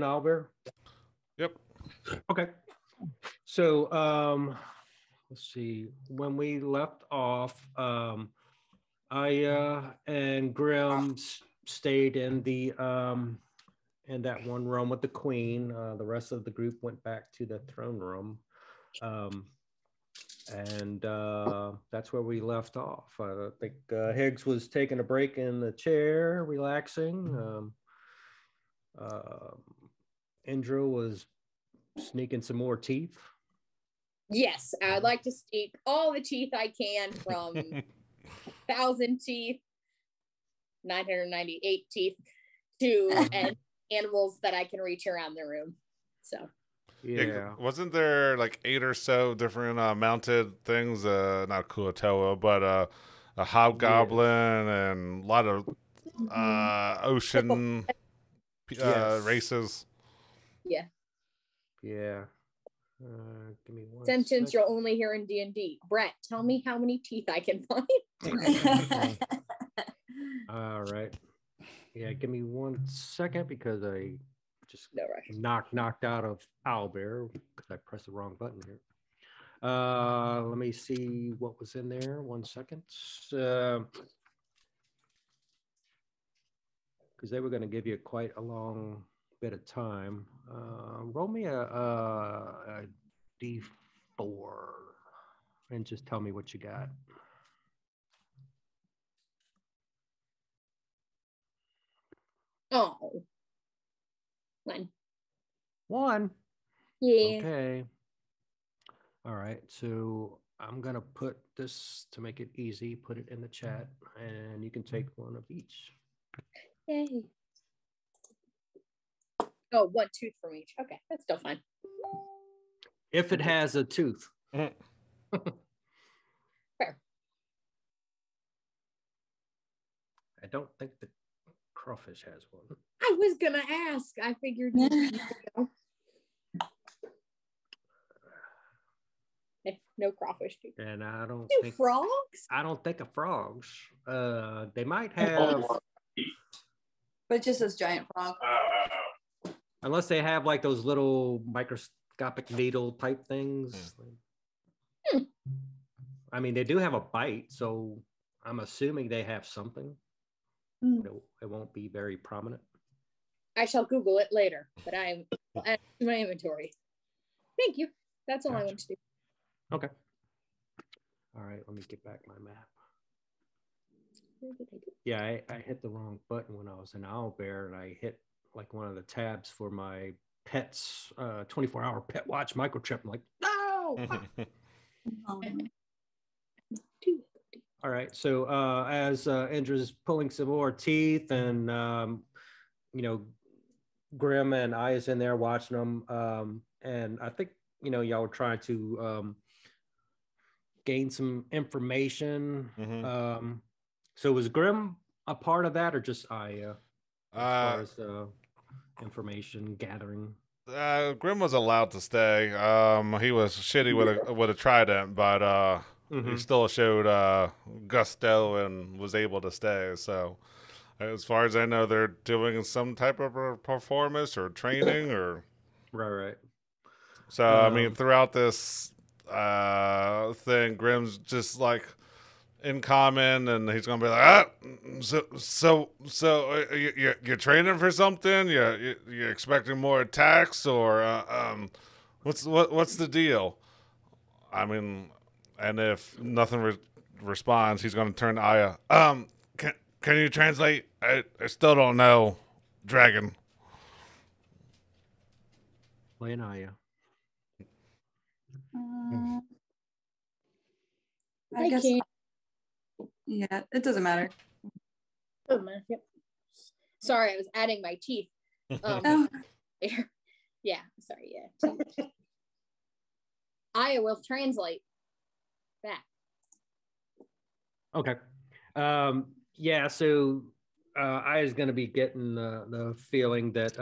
in Albert? Yep. Okay. So let's see. When we left off, Aya and Grim stayed in that one room with the queen. The rest of the group went back to the throne room. And that's where we left off. I think Higgs was taking a break in the chair, relaxing. Indra was sneaking some more teeth. Yes, I'd like to sneak all the teeth I can from 1,000 teeth, 998 teeth, to animals that I can reach around the room. So. Yeah. Wasn't there like 8 or so different mounted things? Not Kuatoa, but a hobgoblin and a lot of ocean races. Yeah. Yeah. Give me one sentence you'll only hear in D&D. Brett, tell me how many teeth I can find. All right. Yeah, give me 1 second because I just knocked out of Owlbear because I pressed the wrong button here. Let me see what was in there. 1 second. Because they were going to give you quite a long bit of time. Roll me a D4 and just tell me what you got. Oh. 1. 1. Yeah. Okay. All right. So I'm going to put this to make it easy, put it in the chat, and you can take one of each. Yay. Oh, 1 tooth from each. Okay, that's still fine. If it has a tooth. Fair. I don't think the crawfish has one. I was going to ask. I figured you know. No crawfish. And I don't think frogs. I don't think of frogs. They might have, but it just says giant frog. Unless they have like those little microscopic needle type things. I mean, they do have a bite, so I'm assuming they have something. It won't be very prominent. I shall Google it later, but I'm add to my inventory. Thank you. That's all I want to do. Okay. All right, let me get back my map. Yeah, I hit the wrong button when I was in Owlbear, and I hit like one of the tabs for my pet's 24-hour pet watch microchip. I'm like, no! All right, so as Indra's pulling some more teeth and, Grim and I is in there watching them. And I think, y'all were trying to gain some information. So was Grim a part of that or just Aya as far as information gathering? Grim was allowed to stay. He was shitty with a trident, but he still showed gusto and was able to stay. So as far as I know, they're doing some type of a performance or training or right. So I mean, throughout this thing, Grim's just like in common, and he's gonna be like, so you're training for something? You're expecting more attacks, or what's the deal? I mean, and if nothing responds, he's gonna turn to Aya. Can you translate? I still don't know, dragon. Play an Aya. I guess. Can't. Yeah, it doesn't matter. Yep. Sorry, I was adding my teeth. Yeah, sorry, yeah. I will translate that. Okay. Yeah, so I is going to be getting the feeling that,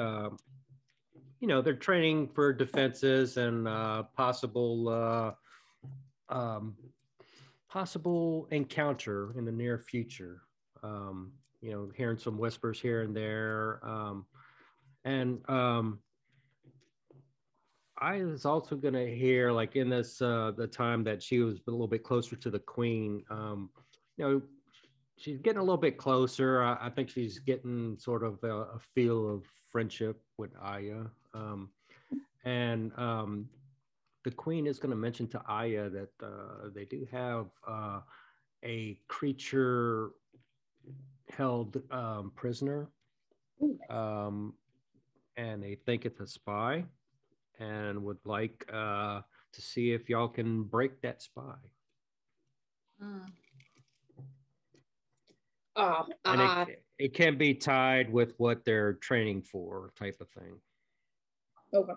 they're training for defenses and possible encounter in the near future. Hearing some whispers here and there. I was also gonna hear, like, in this the time that she was a little bit closer to the queen. You know, she's getting a little bit closer. I think she's getting sort of a feel of friendship with Aya. And the queen is going to mention to Aya that they do have a creature held prisoner, um, and they think it's a spy, and would like to see if y'all can break that spy. And it can be tied with what they're training for, type of thing. Okay.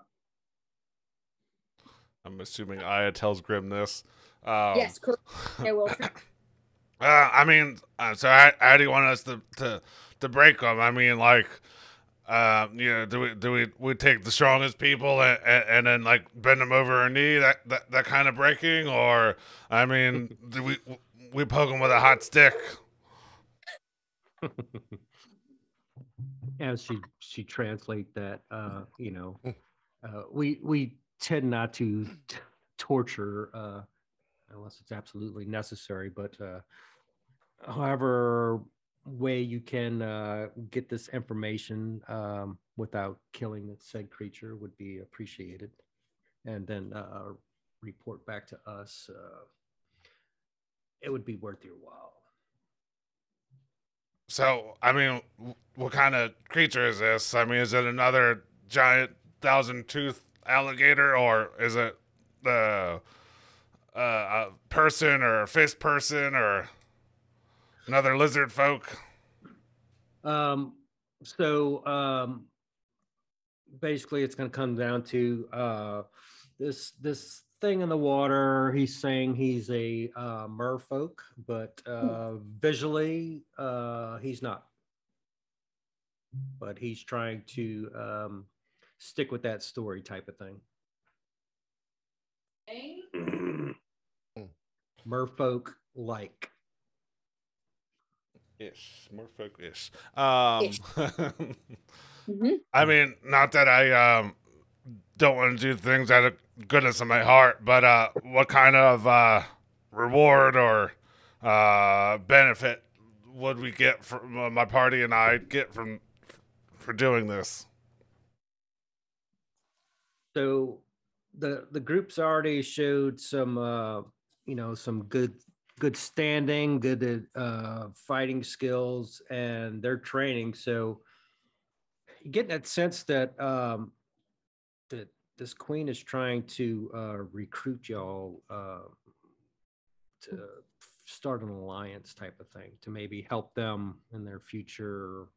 I'm assuming Aya tells Grim this. Yes, correct. I will. I mean, so how do you want us to break them? I mean, like, you know, do we take the strongest people and then like bend them over our knee, that kind of breaking, or I mean, do we poke them with a hot stick? As she translate that, you know, we tend not to torture unless it's absolutely necessary, but however way you can get this information without killing the said creature would be appreciated, and then report back to us. It would be worth your while. So, I mean, what kind of creature is this? I mean, is it another giant 1,000-tooth alligator, or is it a person or a fish person or another lizard folk? So basically, it's going to come down to this thing in the water. He's saying he's a merfolk, but visually he's not. But he's trying to stick with that story type of thing. Merfolk like. Ish. Merfolk ish. Mm-hmm. I mean, not that I don't want to do things out of goodness of my heart, but what kind of reward or benefit would we get from my party and I get from for doing this? So the group's already showed some you know, some good standing, good fighting skills, and their training. So you get that sense that that this queen is trying to recruit y'all to start an alliance type of thing, to maybe help them in their future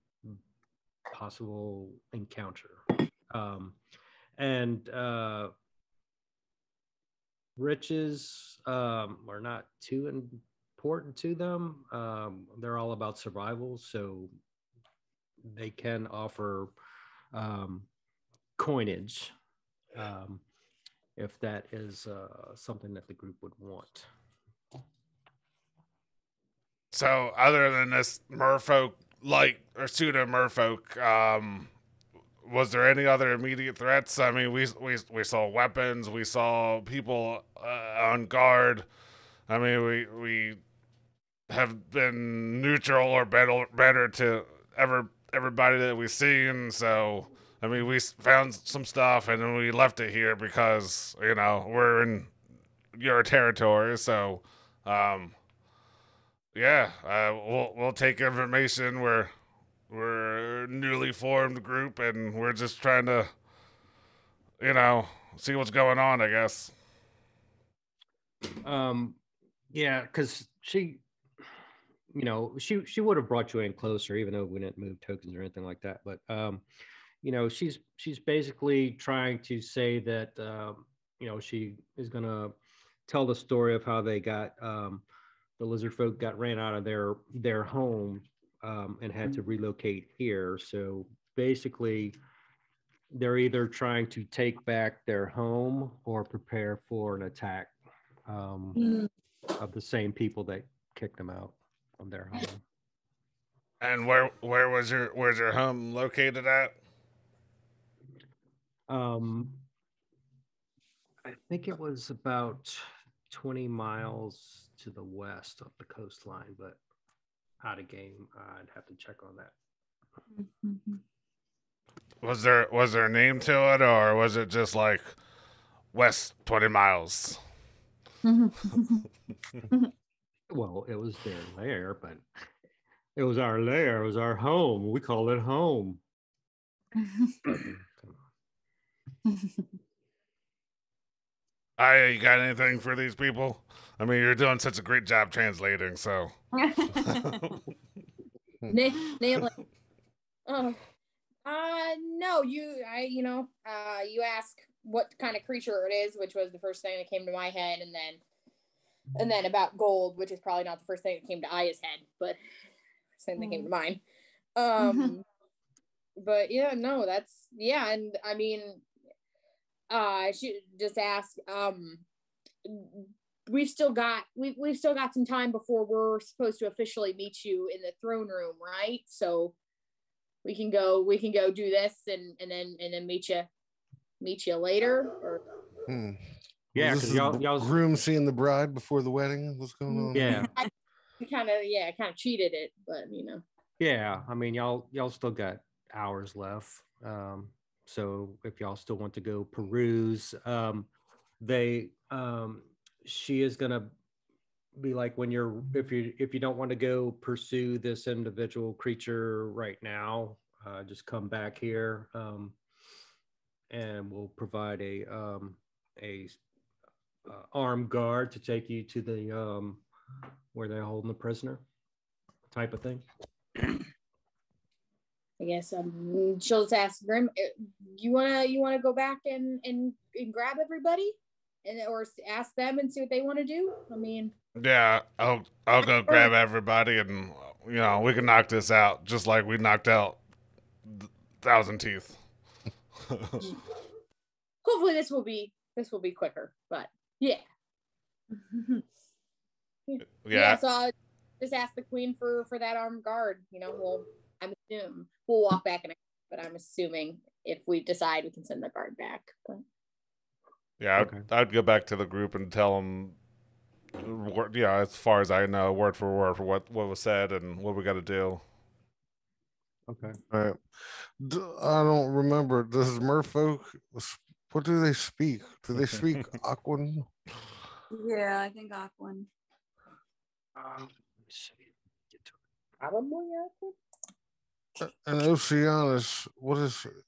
possible encounter. And riches are not too important to them. They're all about survival, so they can offer coinage if that is something that the group would want. So, other than this merfolk like or pseudo merfolk, was there any other immediate threats? I mean, we saw weapons, we saw people on guard. I mean, we have been neutral or better to everybody that we've seen. So, I mean, we found some stuff and then we left it here because you know we're in your territory. So, yeah, we'll take information. We're a newly formed group and we're just trying to, you know, see what's going on, I guess. Yeah, because she, you know, she would have brought you in closer, even though we didn't move tokens or anything like that. But you know, she's basically trying to say that you know, she is gonna tell the story of how they got the lizard folk got ran out of their home and had to relocate here. So basically, they're either trying to take back their home or prepare for an attack of the same people that kicked them out of their home. And where's your home located at? I think it was about 20 miles to the west of the coastline, but out of game. I'd have to check on that. Mm-hmm. Was there a name to it, or was it just like west 20 miles? Well, it was their lair, but it was our lair. It was our home. We call it home. Come on. You got anything for these people? I mean, you're doing such a great job translating, so. Nail it. No, you ask what kind of creature it is, which was the first thing that came to my head, and then about gold, which is probably not the first thing that came to Aya's head, but same thing came to mine. But yeah, no, and I mean, I should just ask, we've still got some time before we're supposed to officially meet you in the throne room, right? So we can go do this and then meet you later, or yeah, because y'all groom seeing the bride before the wedding. What's going on? Yeah, I kind of cheated it, but yeah. I mean, y'all still got hours left. So if y'all still want to go peruse, she is gonna be like, if you don't want to go pursue this individual creature right now, just come back here, and we'll provide a armed guard to take you to the where they're holding the prisoner, type of thing. I guess she'll just ask Grim, you wanna go back and grab everybody, or ask them and see what they want to do? I mean, yeah, I'll go grab everybody, and we can knock this out just like we knocked out Thousand Teeth. Hopefully this will be quicker, but yeah. So I'll just ask the queen for that armed guard. I'm assuming we'll walk back but I'm assuming if we decide we can send the guard back. But. Yeah, I'd go back to the group and tell them, as far as I know, word for word for what was said and what we got to do. Okay. All right. I don't remember. Does Merfolk, what do they speak? Do they speak Aquan? Yeah, I think Aquan. Let me see. Probably Aquan. And Oceanus,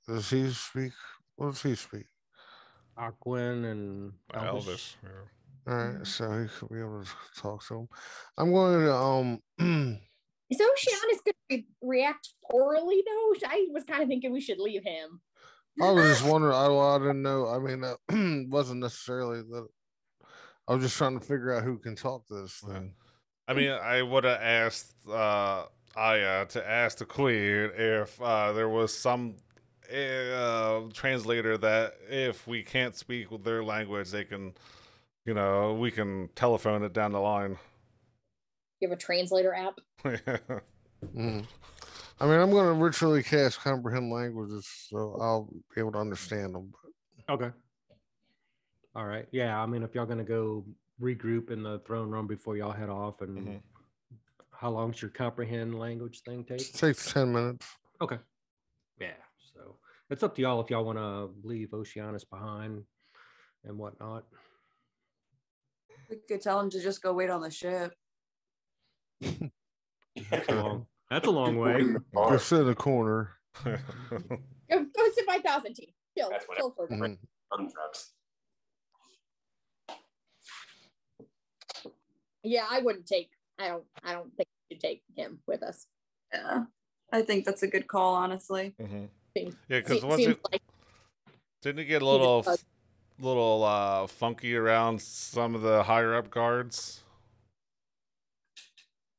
does he speak? What does he speak? Aquan and Elvis. Yeah. All right, so he could be able to talk to him. I'm going to Is Oceanus going to react poorly though? I was kind of thinking we should leave him. I was just wondering. I didn't know. I mean, wasn't necessarily that. I was just trying to figure out who can talk to this thing. I mean, I would have asked Aya to ask the queen if there was some translator that if we can't speak with their language, they can, we can telephone it down the line. You have a translator app? Mm. I mean, I'm going to ritually cast comprehend languages, so I'll be able to understand them. Okay. All right. Yeah. I mean, if y'all going to go regroup in the throne room before y'all head off, and how long's your comprehend language thing take? It takes 10 minutes. Okay. Yeah. So it's up to y'all if y'all want to leave Oceanus behind and whatnot. We could tell him to just go wait on the ship. That's a long way. Go sit in a corner. Go sit by Thousand Teeth. Chill for a Yeah, I wouldn't take. I don't think we should take him with us. Yeah, I think that's a good call, honestly. Mm-hmm. Yeah, because didn't he get a little funky around some of the higher up guards?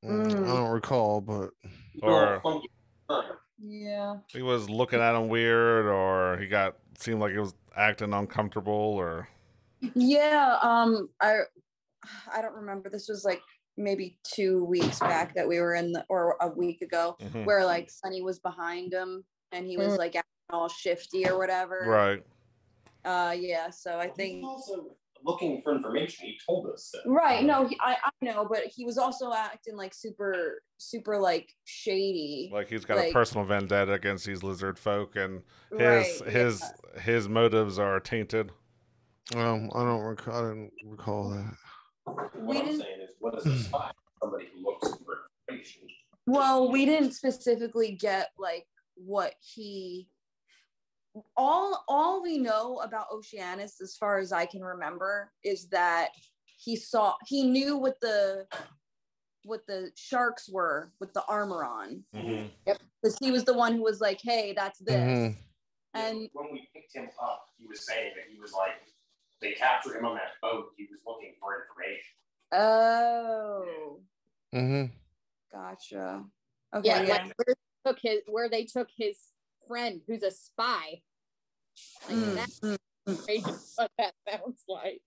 I don't recall, but yeah, he was looking at him weird, or seemed like he was acting uncomfortable, or yeah. I don't remember. This was like maybe 2 weeks back that we were or a week ago, where like Sunny was behind him and he was like acting all shifty or whatever. Right. Yeah, so I think also looking for information. He told us that. Right. No, I know, but he was also acting like super like shady. Like he's got a personal vendetta against these lizard folk, and his motives are tainted. I didn't recall that. What I'm saying is, what is a spy? Somebody who looks for information. Well, we didn't specifically get like what he. All we know about Oceanus, as far as I can remember, is that he knew what the sharks were with the armor on. Mm-hmm. Yep. Because he was the one who was like, "Hey, that's this." Mm-hmm. And when we picked him up, he was saying that he was like, they captured him on that boat. He was looking for information. Oh. Mm-hmm. Gotcha. Okay. Yeah, like where they took his friend who's a spy. Like that's what that sounds like.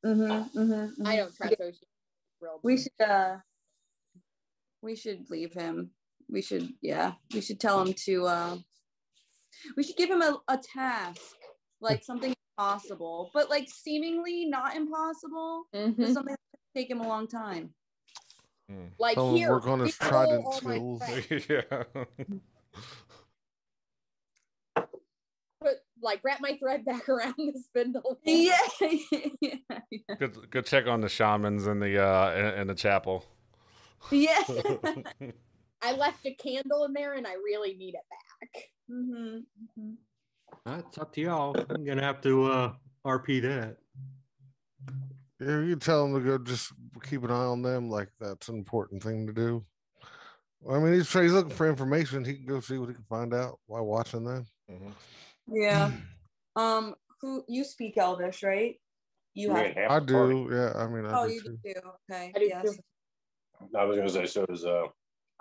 I don't trust those. We should leave him. We should tell him to we should give him a task, like something impossible, but like seemingly not impossible. Something that could take him a long time. Like here, work on his trident skills. Yeah. But like wrap my thread back around the spindle. Yeah. Good check on the shamans in the chapel. Yeah. I left a candle in there and I really need it back. It's up to y'all. I'm gonna have to RP that. Yeah, you tell them to go just keep an eye on them, like that's an important thing to do. I mean, he's looking for information. He can go see what he can find out while watching them. Yeah. Who you speak Elvish, right? You have. I do. Yeah. I mean, I do you too. do. Okay. I do yes. too. I was going to say, so does Oh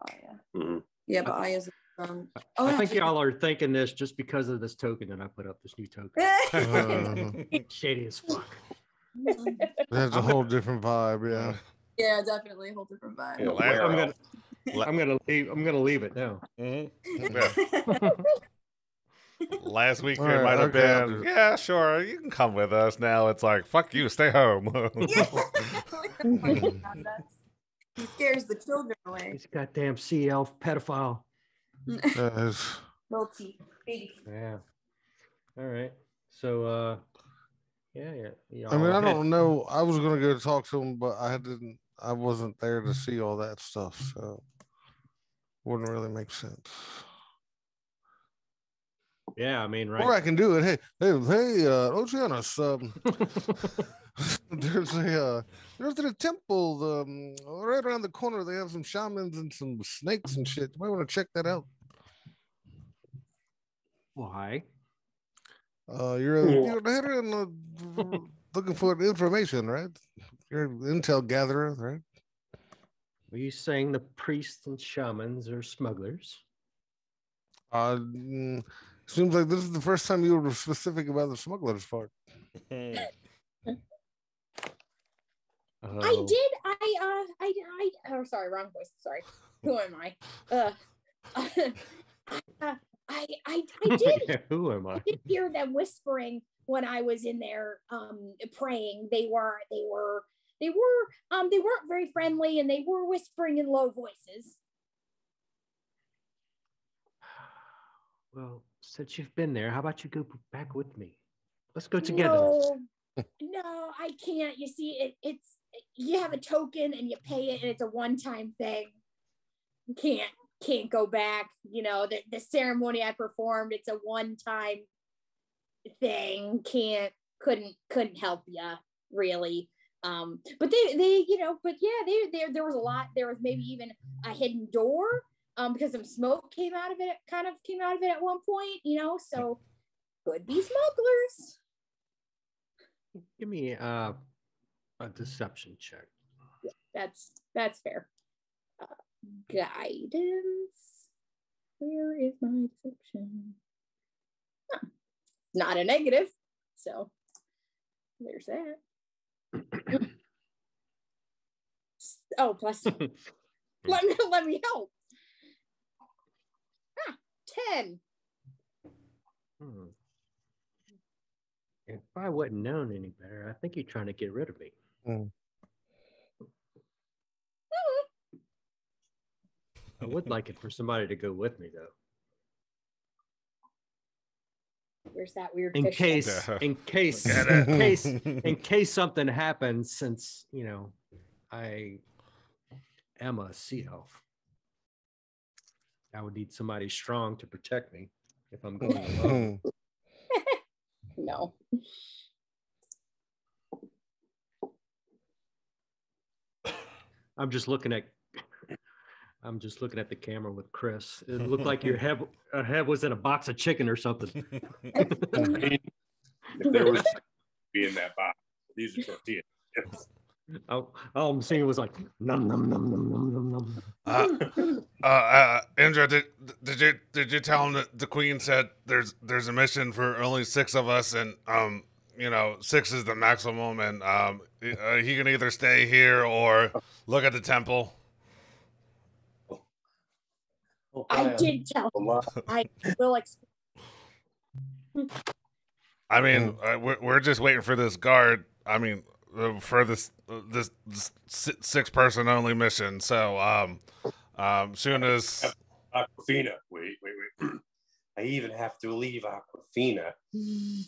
yeah. Mm-hmm. Yeah, but I is. I think y'all are thinking this just because of this token that I put up. This new token. Shady as fuck. That's a whole different vibe. Yeah. Yeah, definitely a whole different vibe. Yeah, I'm gonna leave it now. Last week it might have been, yeah, sure, you can come with us. Now it's like, fuck you, stay home. He scares the children away. He's a goddamn sea elf pedophile. Guilty. Baby. Yeah. All right. So yeah. I mean, I don't know. I was gonna go talk to him, but I wasn't there to see all that stuff, so wouldn't really make sense. Yeah, I mean, right. Or I can do it. Hey, Oceanus. There's a temple right around the corner. They have some shamans and some snakes and shit. You might want to check that out. Why? You're there and looking for information, right? You're an intel gatherer, right? Are you saying the priests and shamans are smugglers? Seems like this is the first time you were specific about the smugglers part. I did. Oh, sorry, wrong voice. Sorry. Who am I? I did. Who am I? I did hear them whispering when I was in there praying. They weren't very friendly, and they were whispering in low voices. Well, since you've been there, how about you go back with me? Let's go together. No, I can't. You see, it's you have a token and you pay it, and it's a one-time thing. You can't go back. You know, the ceremony I performed, it's a one-time thing. Couldn't help you really. But they there was a lot. There was maybe even a hidden door. Because some smoke came out of it at one point, you know, so could be smugglers. Give me a deception check. Yeah, that's fair. Guidance. Where is my deception? Huh. Not a negative, so there's that. Oh, plus let me help. 10. Yeah, If I wouldn't known any better, I think you're trying to get rid of me. I would like it for somebody to go with me, though. Where's that weird In fish? case, Yeah. in case, Get in it. case, in case something happens, since I am a sea elf. I would need somebody strong to protect me if I'm going alone. No. I'm just looking at the camera with Chris. It looked like your head was in a box of chicken or something. If there was be in that box, these are tortillas. All I'm seeing was like num num num num num num num. Indra, did you tell him that the queen said there's a mission for only 6 of us, and 6 is the maximum, and he can either stay here or look at the temple. I did tell him. I will I mean, we're just waiting for this guard. I mean, for this 6-person only mission. So, soon as Aquafina, wait. I even have to leave Aquafina. If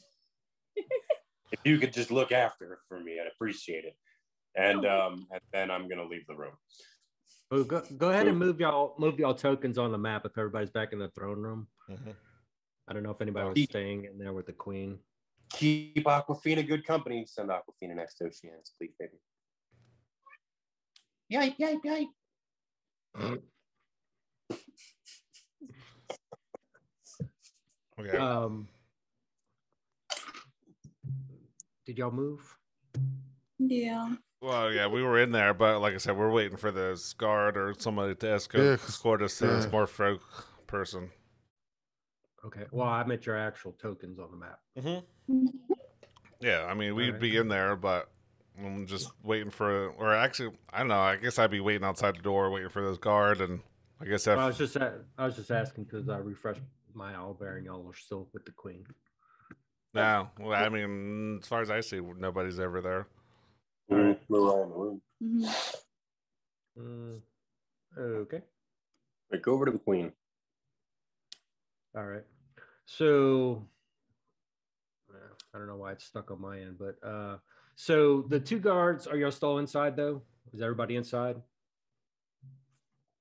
you could just look after her for me, I'd appreciate it. And then I'm gonna leave the room. Oh, go ahead and move y'all tokens on the map if everybody's back in the throne room. Mm-hmm. I don't know if anybody was staying in there with the queen. Keep Aquafina good company. Send Aquafina next to Oceanus, please, baby. Yay. Okay. Did y'all move? Yeah. Well, yeah, we were in there, but like I said, we're waiting for this guard or somebody to escort us to this Merfolk person. Okay. Well, I meant your actual tokens on the map. Mm-hmm. Yeah, I mean, we'd be in there, but I'm just waiting for, or actually, I don't know. I guess I'd be waiting outside the door, waiting for this guard, and I guess Well, I was just asking because I refreshed my owlbear and y'all are still with the queen. No, well, I mean, as far as I see, nobody's ever there. We're all in the room. Mm-hmm. Okay. Right, go over to the queen. All right. So I don't know why it's stuck on my end, but so the 2 guards, are y'all still inside though? Is everybody inside?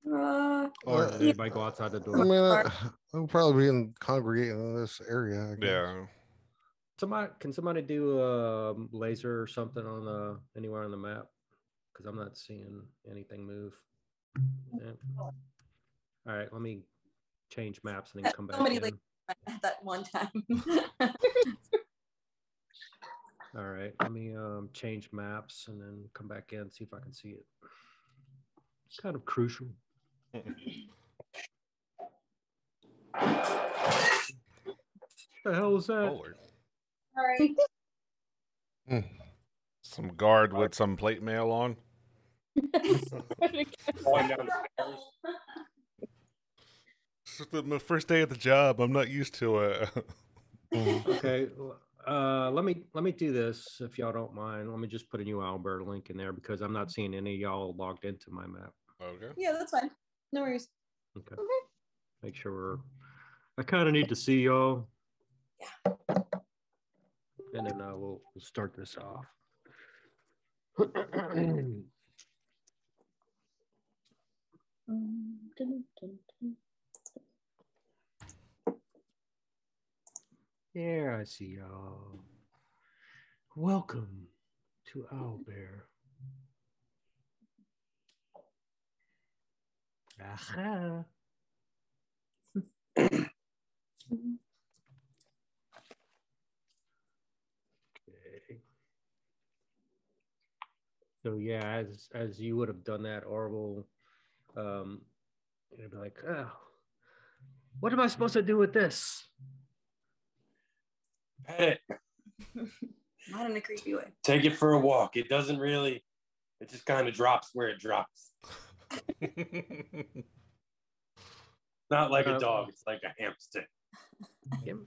Or did anybody go outside the door? I mean, I'll probably be congregating in this area, I guess. Yeah. Can somebody do a laser or something on anywhere on the map? Because I'm not seeing anything move. Yeah. All right, let me change maps and then come back in. At that one time. All right, let me change maps and then come back in, see if I can see it. It's kind of crucial. What the hell was that? Holy. All right. Some guard with some plate mail on. Falling down the stairs. This is my first day at the job. I'm not used to it. Okay, let me do this if y'all don't mind. Let me just put a new Albert link in there because I'm not seeing any of y'all logged into my map. Okay. Yeah, that's fine. No worries. Okay. Make sure I kind of need to see y'all. Yeah. And then we'll start this off. Yeah, I see y'all. Welcome to Owlbear. Aha. Okay. So yeah, as you would have done that, Orville, you'd be like, oh, what am I supposed to do with this? Pet it. Not in a creepy way. Take it for a walk. It doesn't really, it just kind of drops where it drops. Not like a dog, it's like a hamster. Give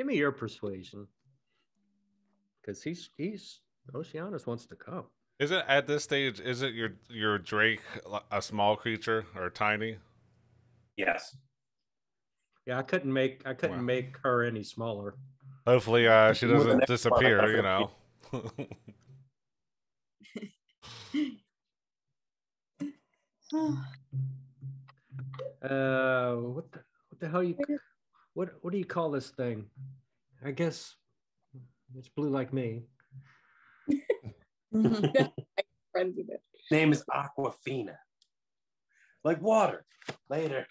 me your persuasion. because he's Oceanus wants to come. Is it at this stage? Is it your Drake a small creature or tiny? Yes. Yeah, I couldn't make her any smaller. Hopefully, she doesn't disappear. You know. What the hell what do you call this thing? I guess it's blue like me. Friends with it. Name is Aquafina. Like water. Later.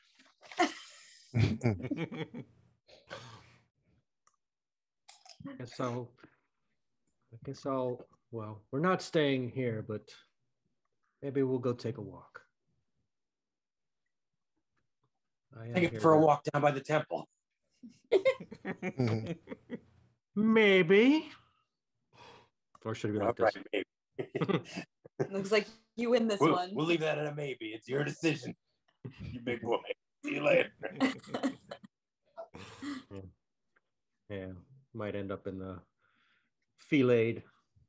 I guess I'll. Well, we're not staying here, but maybe we'll go take a walk. Take it for a walk down by the temple. Maybe. Or should we like this? Right, maybe. Looks like you win this one. We'll leave that at a maybe. It's your decision. You big boy. See you later. Yeah, might end up in the Filade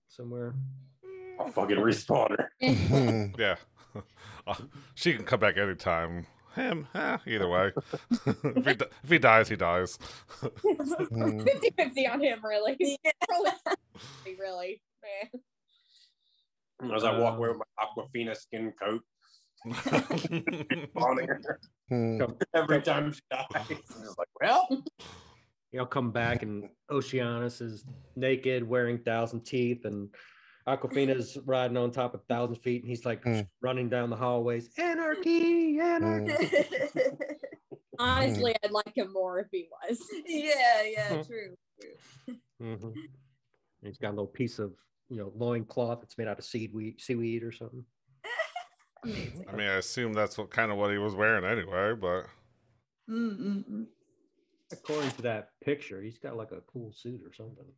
somewhere. I'll fucking respawn her. Yeah. She can come back anytime. Him, either way. if he dies, he dies. 50-50 on him, really. Really, man. As I walk away with my Aquafina skin coat. Every time she dies. It's like, well. I'll come back and Oceanus is naked, wearing 1,000 teeth, and Aquafina's riding on top of 1,000 feet, and he's like running down the hallways. Anarchy, anarchy. Honestly, I'd like him more if he was. Yeah, true. Mm-hmm. He's got a little piece of loincloth that's made out of seaweed or something. Amazing. I mean, I assume that's what he was wearing anyway, but according to that picture, he's got like a cool suit or something.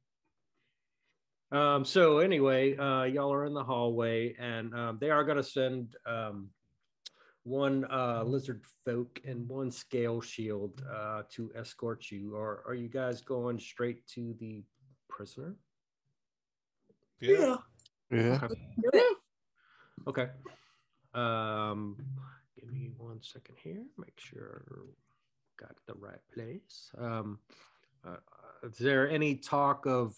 So anyway, y'all are in the hallway, and they are going to send one lizard folk and one scale shield to escort you. Or are you guys going straight to the prisoner? Yeah. Okay. Give me 1 second here. Make sure got the right place. Is there any talk of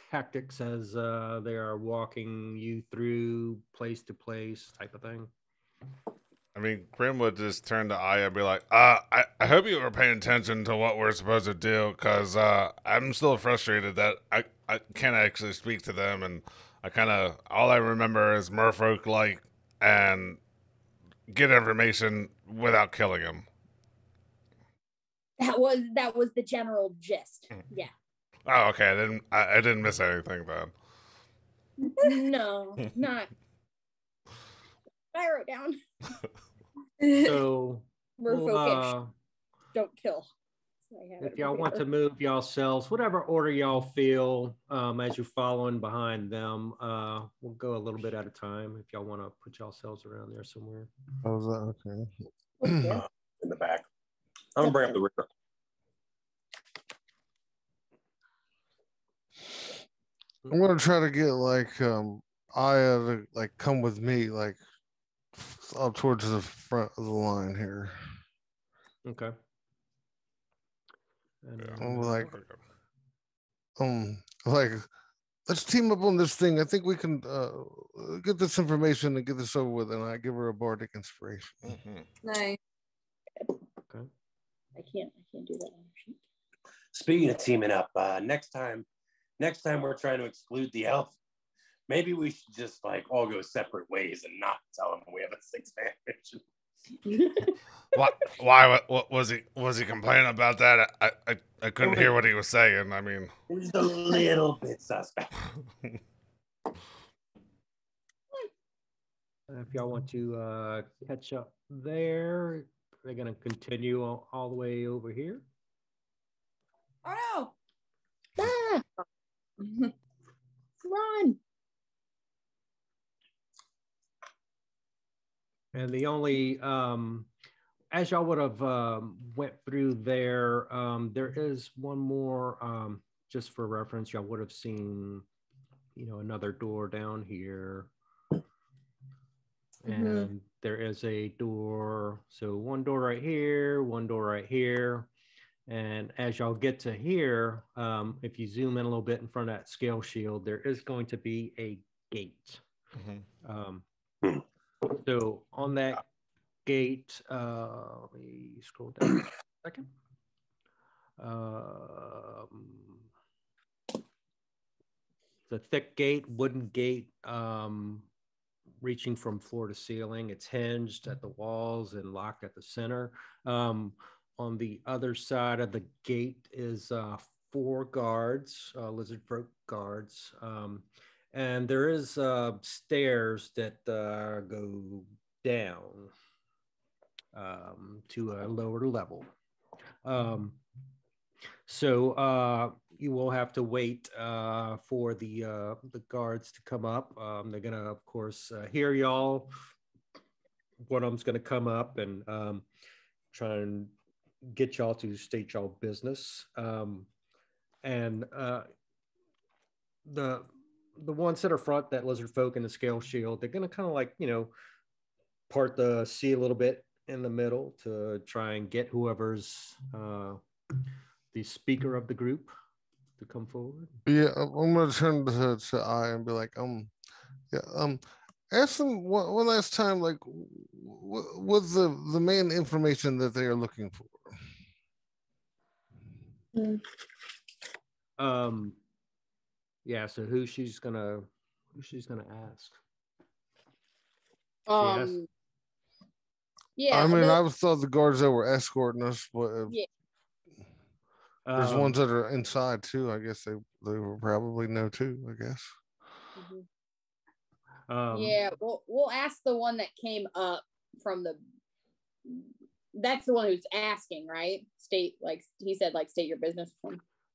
tactics as they are walking you through place to place type of thing? I mean, Grim would just turn to Aya and be like, I hope you were paying attention to what we're supposed to do, because I'm still frustrated that I can't actually speak to them, and all I remember is Merfolk, and get information without killing him. That was the general gist. Yeah. Oh, okay. I didn't miss anything then. No, not. I wrote down. So Merfolk don't kill. If y'all want to move yourselves, whatever order y'all feel, as you're following behind them, we'll go a little bit at a time. If y'all want to put yourselves around there somewhere. Oh, is that okay? In the back. I'm gonna bring up the rear. I'm gonna try to get Aya to come with me, up towards the front of the line here. Okay. I'm let's team up on this thing. I think we can get this information and get this over with. And I give her a bardic inspiration. Nice. Okay. I can't do that. Speaking of teaming up, next time we're trying to exclude the elf, maybe we should just all go separate ways and not tell them we have a 6-man mission. Why? What was he complaining about that? I couldn't hear what he was saying. I mean, he's a little bit suspect. If y'all want to catch up there, they're gonna continue all the way over here. Oh no! Ah! Run! And the only, as y'all would have went through there, there is one more just for reference, y'all would have seen, another door down here. And there is a door. So one door right here, one door right here. And as y'all get to here, if you zoom in a little bit in front of that scale shield, there is going to be a gate. So on that gate, let me scroll down a second. It's a thick gate, wooden gate, reaching from floor to ceiling. It's hinged at the walls and locked at the center. On the other side of the gate is 4 guards, lizard folk guards. And there is stairs that go down to a lower level. So you will have to wait for the guards to come up. They're gonna, of course, hear y'all. One of them's gonna come up and try and get y'all to state y'all business. And the ones that are front, that lizard folk and the scale shield, they're gonna kind of like, part the sea a little bit in the middle to try and get whoever's the speaker of the group to come forward. Yeah, I'm gonna turn to I and be like, ask them one last time, like, what's the main information that they are looking for? Yeah. So who she's gonna ask? Yeah. I mean, I thought the guards that were escorting us, but yeah. There's ones that are inside too. I guess they will probably know too, I guess. Yeah, we'll ask the one that came up from that's the one who's asking, right? State, like he said, like state your business.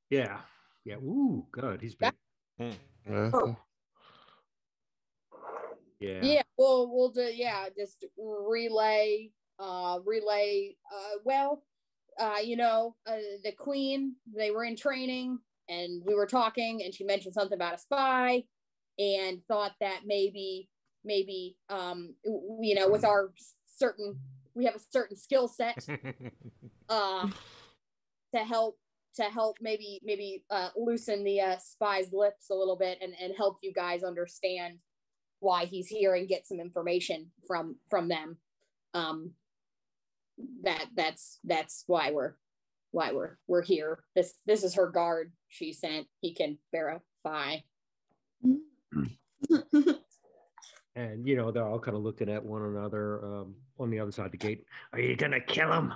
Yeah. Ooh, good. He's big. Yeah. Yeah. We'll do, just relay. The queen, they were in training and we were talking and she mentioned something about a spy and thought that maybe with our we have a certain skill set to help maybe loosen the spy's lips a little bit and help you guys understand why he's here and get some information from them. That's why we're here. This is her guard she sent. He can verify. And they're all kind of looking at one another on the other side of the gate. Are you gonna kill him?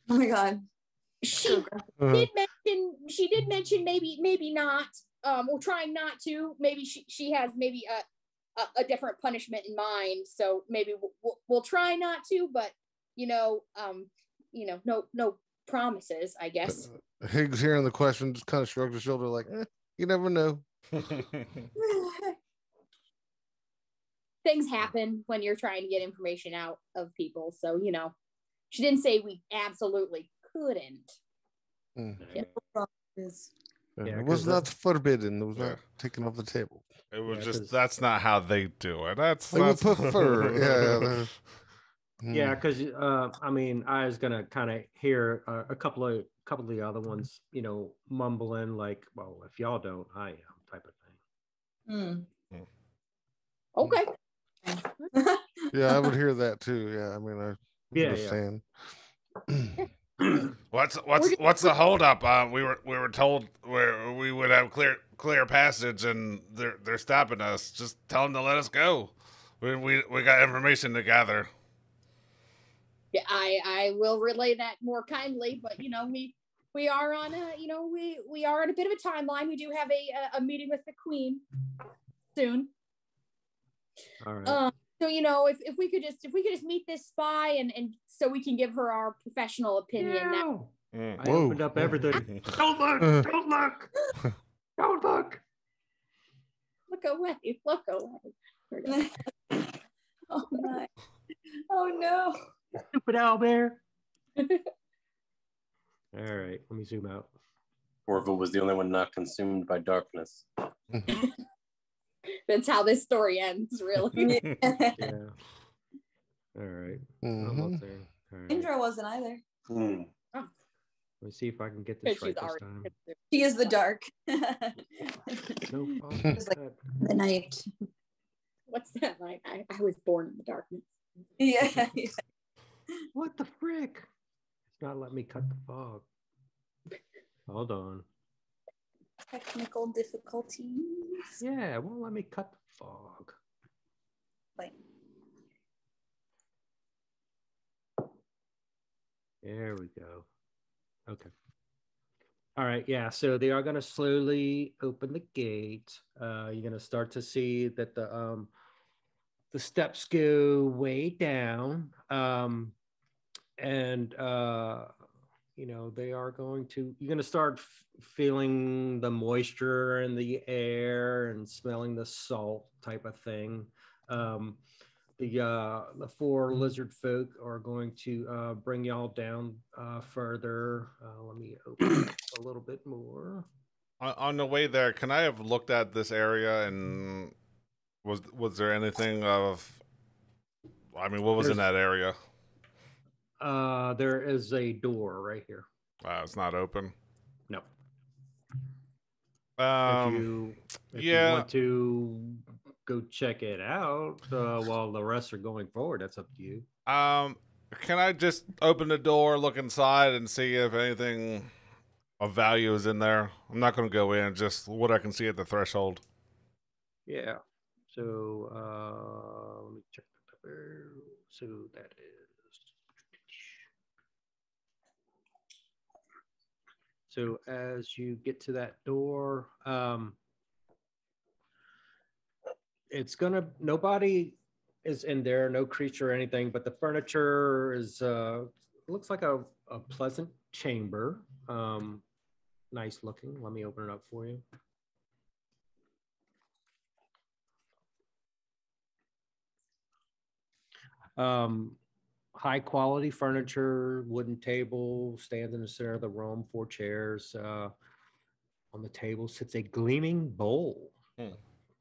Oh my god. She did mention maybe not. We're trying not to. Maybe she has maybe a different punishment in mind. So maybe we'll try not to, but no promises, I guess. Higgs hearing the question just kind of shrugged his shoulder like, you never know. Things happen when you're trying to get information out of people. So, she didn't say we absolutely couldn't. It was not forbidden. It was not taken off the table. It was just, that's not how they do it. They would prefer. Yeah, because I was gonna kind of hear a couple of the other ones, mumbling like, "Well, if y'all don't, I am," type of thing. Okay. Yeah, I would hear that too. Yeah, I mean, I understand. What's the holdup? We were told where we would have clear passage, and they're stopping us. Just tell them to let us go. We got information to gather. Yeah, I will relay that more kindly, but we are on we are on a bit of a timeline. We do have a meeting with the queen soon. All right. So if we could just meet this spy and so we can give her our professional opinion. I opened up everything. Don't look! Don't look! Don't look! Look away! Look away! Oh my! Oh no! Stupid owlbear! All right, let me zoom out. Orville was the only one not consumed by darkness. That's how this story ends, really. Yeah. All right. Almost there. All right. Indra wasn't either. Let me see if I can get this right this time. She is the dark. No, It's like the night. What's that like? I was born in the darkness. Yeah. What the frick? It's not letting me cut the fog. Hold on. Technical difficulties. Yeah, it won't let me cut the fog. Like. There we go. Okay. All right. Yeah. So they are going to slowly open the gate. You're going to start to see that the steps go way down. And they are going to. You're going to start feeling the moisture in the air and smelling the salt type of thing. The four lizard folk are going to bring y'all down further. Let me open up a little bit more. On the way there, can I have looked at this area and was there anything of? I mean, what was in that area? There is a door right here. It's not open. No. If you want to go check it out while the rest are going forward, that's up to you. Can I just open the door, look inside, and see if anything of value is in there? I'm not going to go in, just what I can see at the threshold. Yeah. So let me check the number. So that is. So as you get to that door, nobody is in there, no creature or anything, but the furniture is looks like a pleasant chamber. Nice looking. Let me open it up for you. High quality furniture, wooden table stands in the center of the room, 4 chairs. On the table sits a gleaming bowl.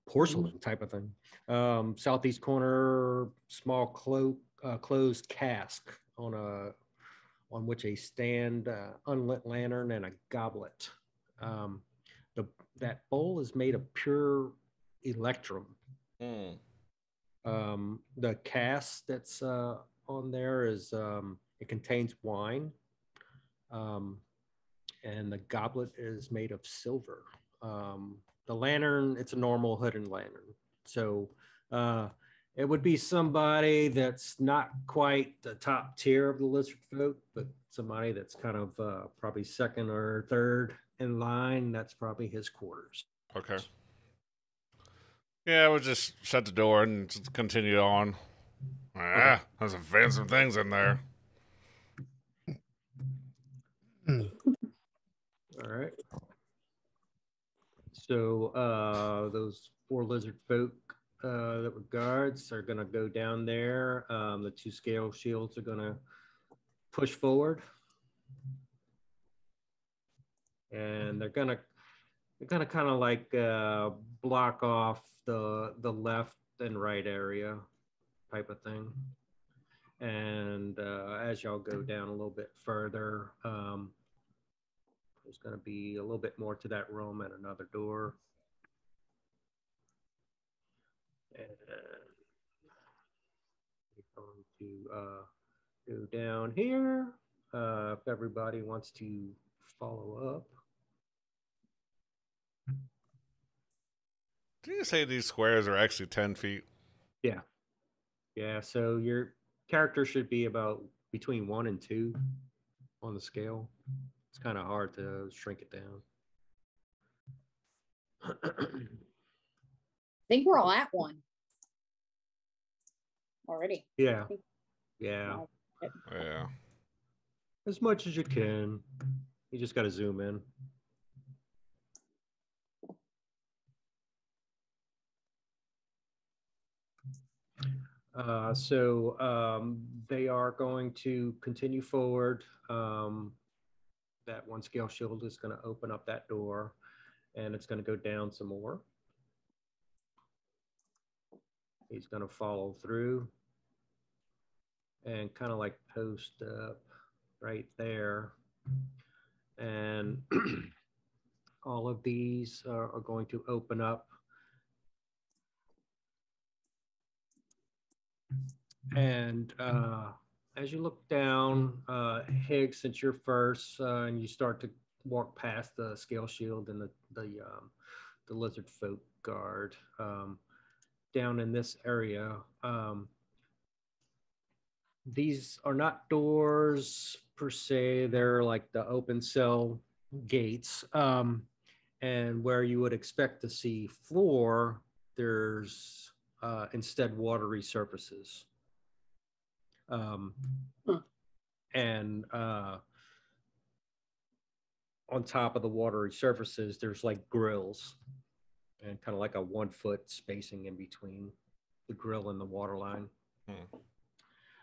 Porcelain type of thing. Southeast corner, small closed cask on which a stand unlit lantern and a goblet. That bowl is made of pure electrum. The cask that's on there is it contains wine, and the goblet is made of silver. The lantern, it's a normal hooded lantern. So it would be somebody that's not quite the top tier of the lizard folk, but somebody that's kind of probably second or third in line. That's probably his quarters. Okay. Yeah, we'll just shut the door and just continue on. Okay. There's some fancy things in there. All right. So those 4 lizard folk that were guards are going to go down there. The 2 scale shields are going to push forward, and they're going to kind of like block off the left and right area type of thing. And as y'all go down a little bit further, there's going to be a little bit more to that room and another door. And we're going to go down here. If everybody wants to follow up. Did you say these squares are actually 10 feet? Yeah. Yeah, so your character should be about between 1 and 2 on the scale. It's kind of hard to shrink it down. I think we're all at 1 already. Yeah. Yeah. Yeah. As much as you can. You just got to zoom in. So they are going to continue forward. that one scale shield is going to open up that door, and it's going to go down some more. He's going to follow through and kind of like post up right there. And all of these are going to open up. And as you look down, Higgs, since you're first, and you start to walk past the scale shield and the lizard folk guard, down in this area, these are not doors per se. They're like the open cell gates. And where you would expect to see floor, there's instead watery surfaces. And on top of the watery surfaces, there's like grills and kind of like a 1 foot spacing in between the grill and the water line.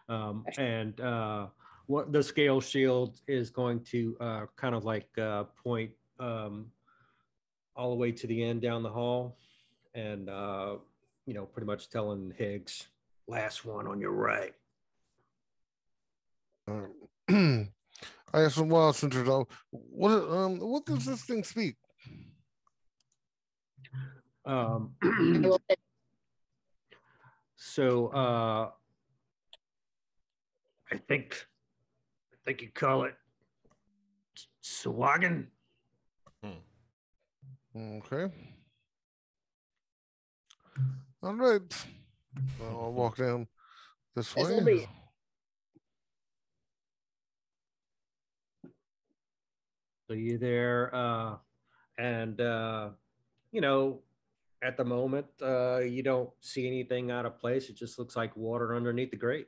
And what the scale shield is going to kind of like point all the way to the end down the hall, and you know, pretty much telling Higgs, last one on your right. I asked him, well, since you're all, what does this thing speak? So I think you call it Swagan. Okay. All right. I'll walk down this way. So you there, and you know, at the moment, you don't see anything out of place. It just looks like water underneath the grate.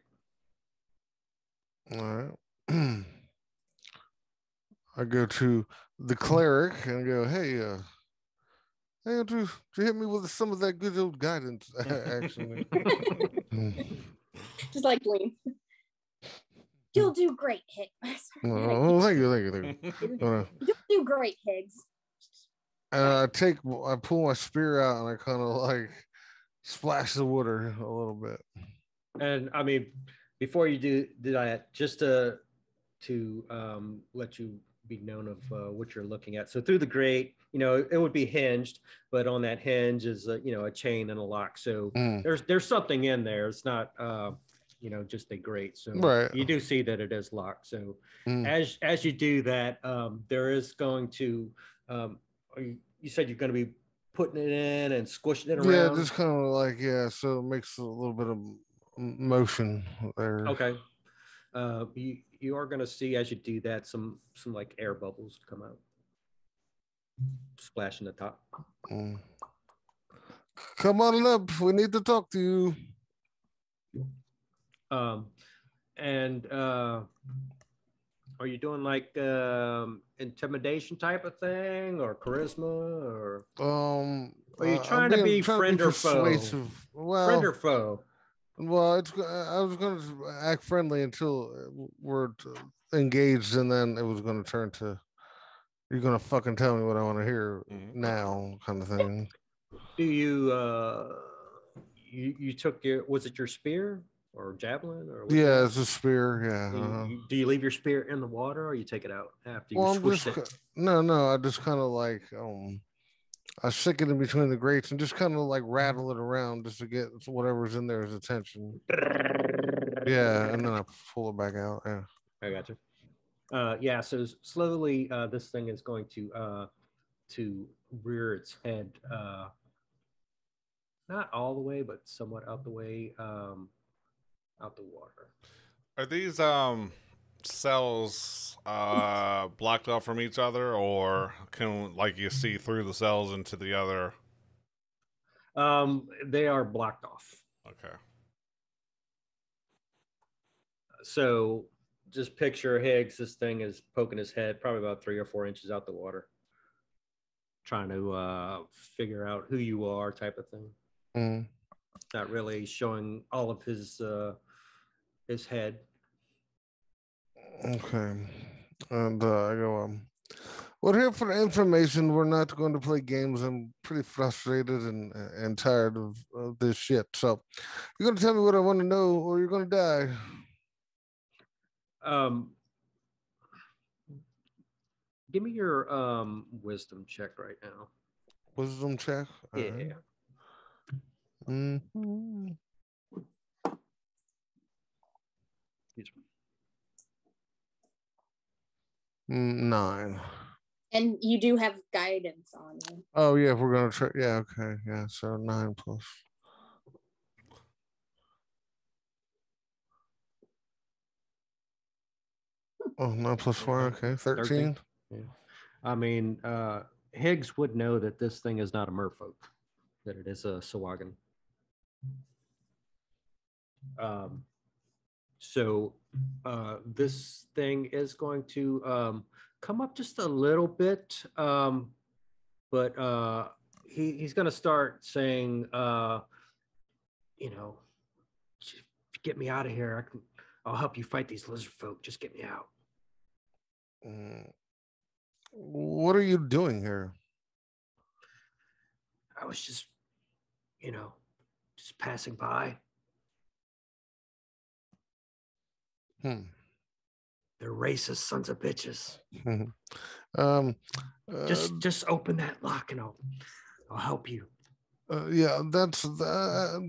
All right. I go to the cleric and go, hey, do you hit me with some of that good old guidance action? Just like Dwayne. You'll do great, Higgs. Oh, thank you. You'll do great, Higgs. And I pull my spear out and I kind of like splash the water a little bit. And I mean, before you do that, just to let you be known of what you're looking at. So through the grate, you know, it would be hinged, but on that hinge is you know, a chain and a lock. So there's something in there. It's not you know, just a grate. So you do see that it is locked. So as you do that, there is going to you said you're going to be putting it in and squishing it around. Yeah, just kind of like, so it makes a little bit of motion there. Okay. You are going to see, as you do that, some like air bubbles come out, splashing the top. Come on up. We need to talk to you. And are you doing like intimidation type of thing, or charisma, or are you trying to be friend or foe? Well, friend or foe? Well, I was going to act friendly until we're engaged, and then it was going to turn to, you're going to fucking tell me what I want to hear now, kind of thing. Do you took was it your spear or javelin or? Yeah, it's a spear. Yeah. Do you leave your spear in the water, or you take it out after you squish it? No, I just kind of like I stick it in between the grates and just kind of like rattle it around just to get whatever's in there's attention. Yeah, and then I pull it back out. Yeah, I got you. Yeah, so slowly this thing is going to rear its head, not all the way, but somewhat out the way, out the water. Are these cells blocked off from each other, or can like you see through the cells into the other? They are blocked off. Okay. So just picture Higgs. This thing is poking his head probably about 3 or 4 inches out the water, trying to figure out who you are, type of thing. Not really showing all of his head. Okay. And I go, we're here for information. We're not going to play games. I'm pretty frustrated and tired of this shit. So you're going to tell me what I want to know, or you're going to die. Give me your wisdom check right now. Wisdom check. Yeah. Mm-hmm. 9. And you do have guidance on you. Oh yeah, if we're gonna try. Yeah, okay, yeah. So 9 plus. Oh, 9 plus 4. Okay, 13. Yeah. I mean, Higgs would know that this thing is not a merfolk, that it is a Sawagan. So this thing is going to come up just a little bit, but he's going to start saying, you know, get me out of here. I'll help you fight these lizard folk. Just get me out. What are you doing here? I was just, just passing by. They're racist sons of bitches. Just open that lock and I'll help you. Yeah, that's right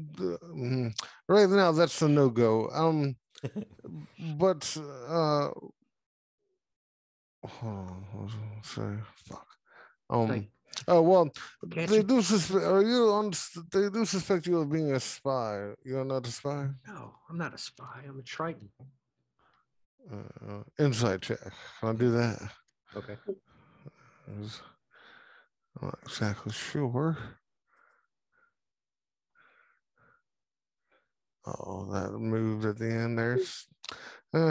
now. That's a no go. But hold on, sorry, fuck. Oh well, they do suspect. Are you on? They do suspect you of being a spy. You're not a spy. No, I'm not a spy. I'm a Triton. Insight check. Can I do that? Okay. I'm not exactly sure. Oh, that moved at the end. There's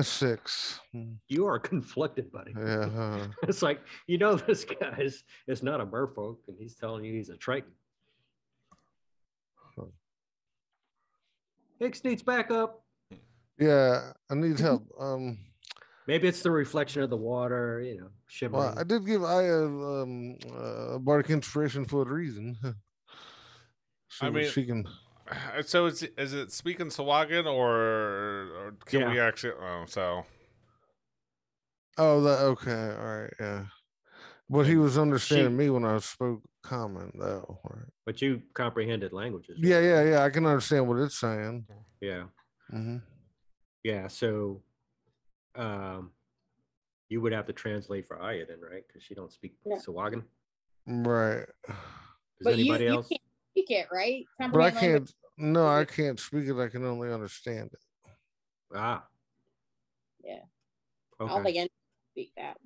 6. You are conflicted, buddy. Yeah. It's like, this guy is not a merfolk, and he's telling you he's a Triton. Hicks needs backup. Yeah, I need help. Maybe it's the reflection of the water, shimmering. Well, I did give Aya a bardic inspiration for a reason. I mean, she can. So is it speaking Sawagan or can we actually? Oh, so. Oh, okay, all right, yeah. But he was understanding me when I spoke common, though. Right? But you comprehended languages. Right? Yeah. I can understand what it's saying. Yeah. Mm-hmm. Yeah. So, you would have to translate for Aya then, right? Because she don't speak Sawagan. Right. Does anybody else? You can't speak it, right? But I can't. No, I can't speak it. I can only understand it. Ah. Yeah. Okay. I don't think anyone can speak that.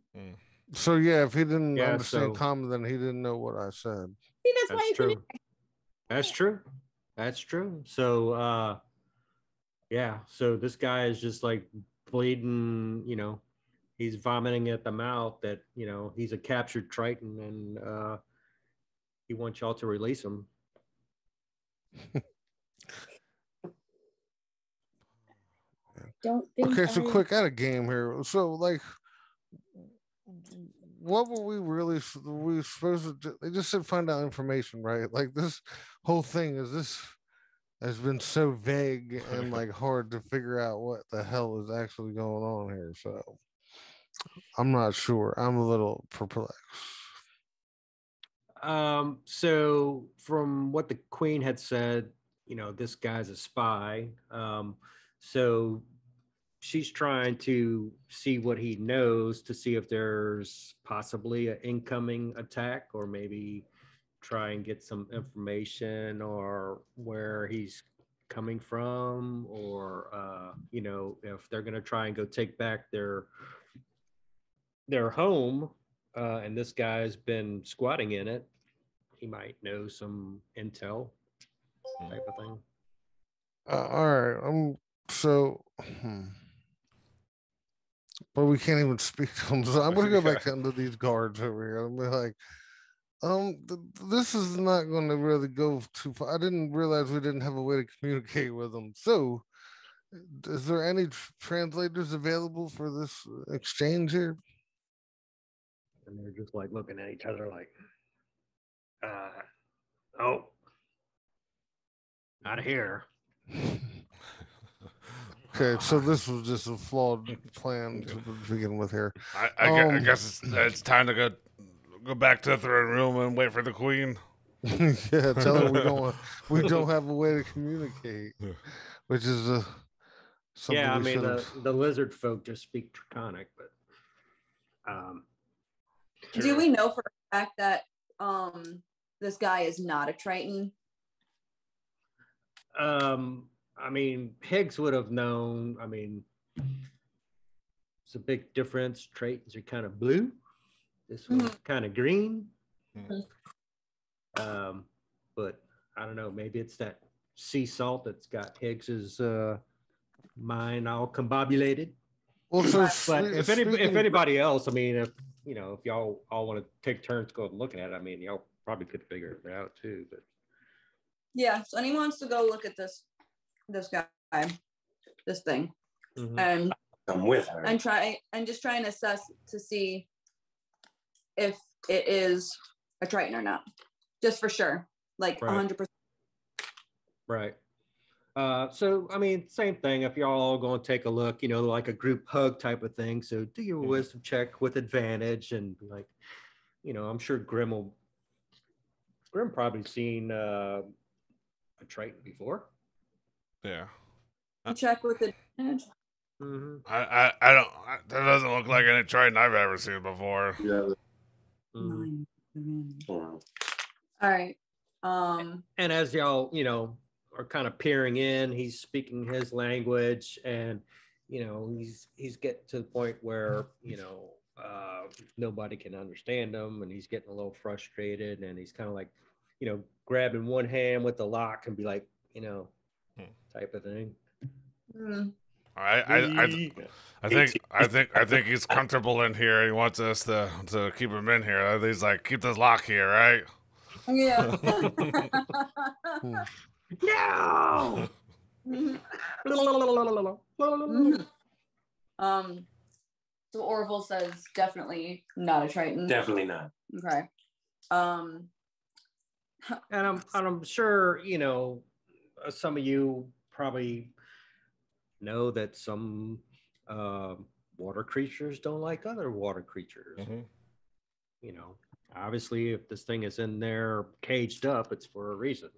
So yeah, if he didn't understand common, then he didn't know what I said. See, that's true. That's true. That's true. So yeah, so this guy is just like bleeding, he's vomiting at the mouth that, he's a captured Triton and he wants y'all to release him. Don't think. Okay, so quick, out of game here. So like, what were we really? We supposed to? They just said find out information, right? Like this whole thing has been so vague and like hard to figure out what the hell is actually going on here. So I'm not sure. I'm a little perplexed. So from what the Queen had said, this guy's a spy. So she's trying to see what he knows to see if there's possibly an incoming attack, or maybe try and get some information or where he's coming from, or if they're going to try and go take back their home, and this guy's been squatting in it, he might know some intel type of thing. All right. So but we can't even speak to them. So I'm gonna go back into these guards over here. I'm like, this is not going to really go too far. I didn't realize we didn't have a way to communicate with them. So, is there any translators available for this exchange here? And they're just like looking at each other like, oh, out of here. Okay, so this was just a flawed plan to begin with here. I guess it's time to go back to the throne room and wait for the queen. Yeah, tell her we don't have a way to communicate, which is something Yeah, I we mean should the lizard folk just speak Draconic, but do we know for a fact that this guy is not a Triton? I mean, Higgs would have known. I mean, it's a big difference. Tritons are kind of blue. This one's kind of green. But I don't know. Maybe it's that sea salt that's got Higgs's mind all combobulated. Well, so but if anybody else, I mean, if y'all all want to take turns go looking at it, I mean, y'all probably could figure it out too. But yeah, so anyone wants to go look at this guy, this thing, and I'm with her and just try and assess to see if it is a Triton or not, just for sure, like 100%. Right. So I mean, same thing. If y'all all going to take a look, like a group hug type of thing. So do your wisdom check with advantage, and like, I'm sure Grim probably seen a Triton before. Yeah. Check with advantage. I don't. That doesn't look like any Triton I've ever seen before. yeah. All right. And as y'all, are kind of peering in, he's speaking his language, and he's getting to the point where nobody can understand him, and he's getting a little frustrated, and he's kind of like, grabbing one hand with the lock and be like, type of thing. I think he's comfortable in here. He wants us to keep him in here. He's like, keep this lock here, right? Yeah. No. So Orville says definitely not a Triton. Definitely not. Okay. And I'm sure some of you probably know that some water creatures don't like other water creatures. Obviously, if this thing is in there caged up, it's for a reason.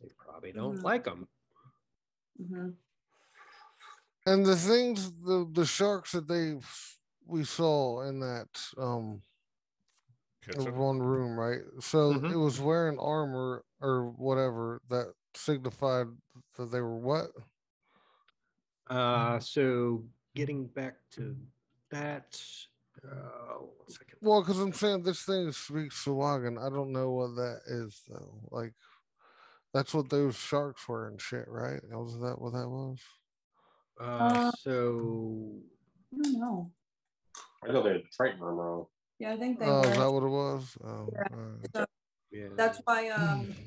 They probably don't like them. And the things, the sharks that we saw in that one room, right? So it was wearing armor or whatever that signified that they were what? So getting back to that, 1 second. Well, because I'm saying this thing speaks Sawagan. I don't know what that is though. Like, that's what those sharks were and shit, right? Was that what that was? So I don't know. I know they're Triton wrong. Yeah, I think they were. Is that what it was? Yeah. So yeah. that's why.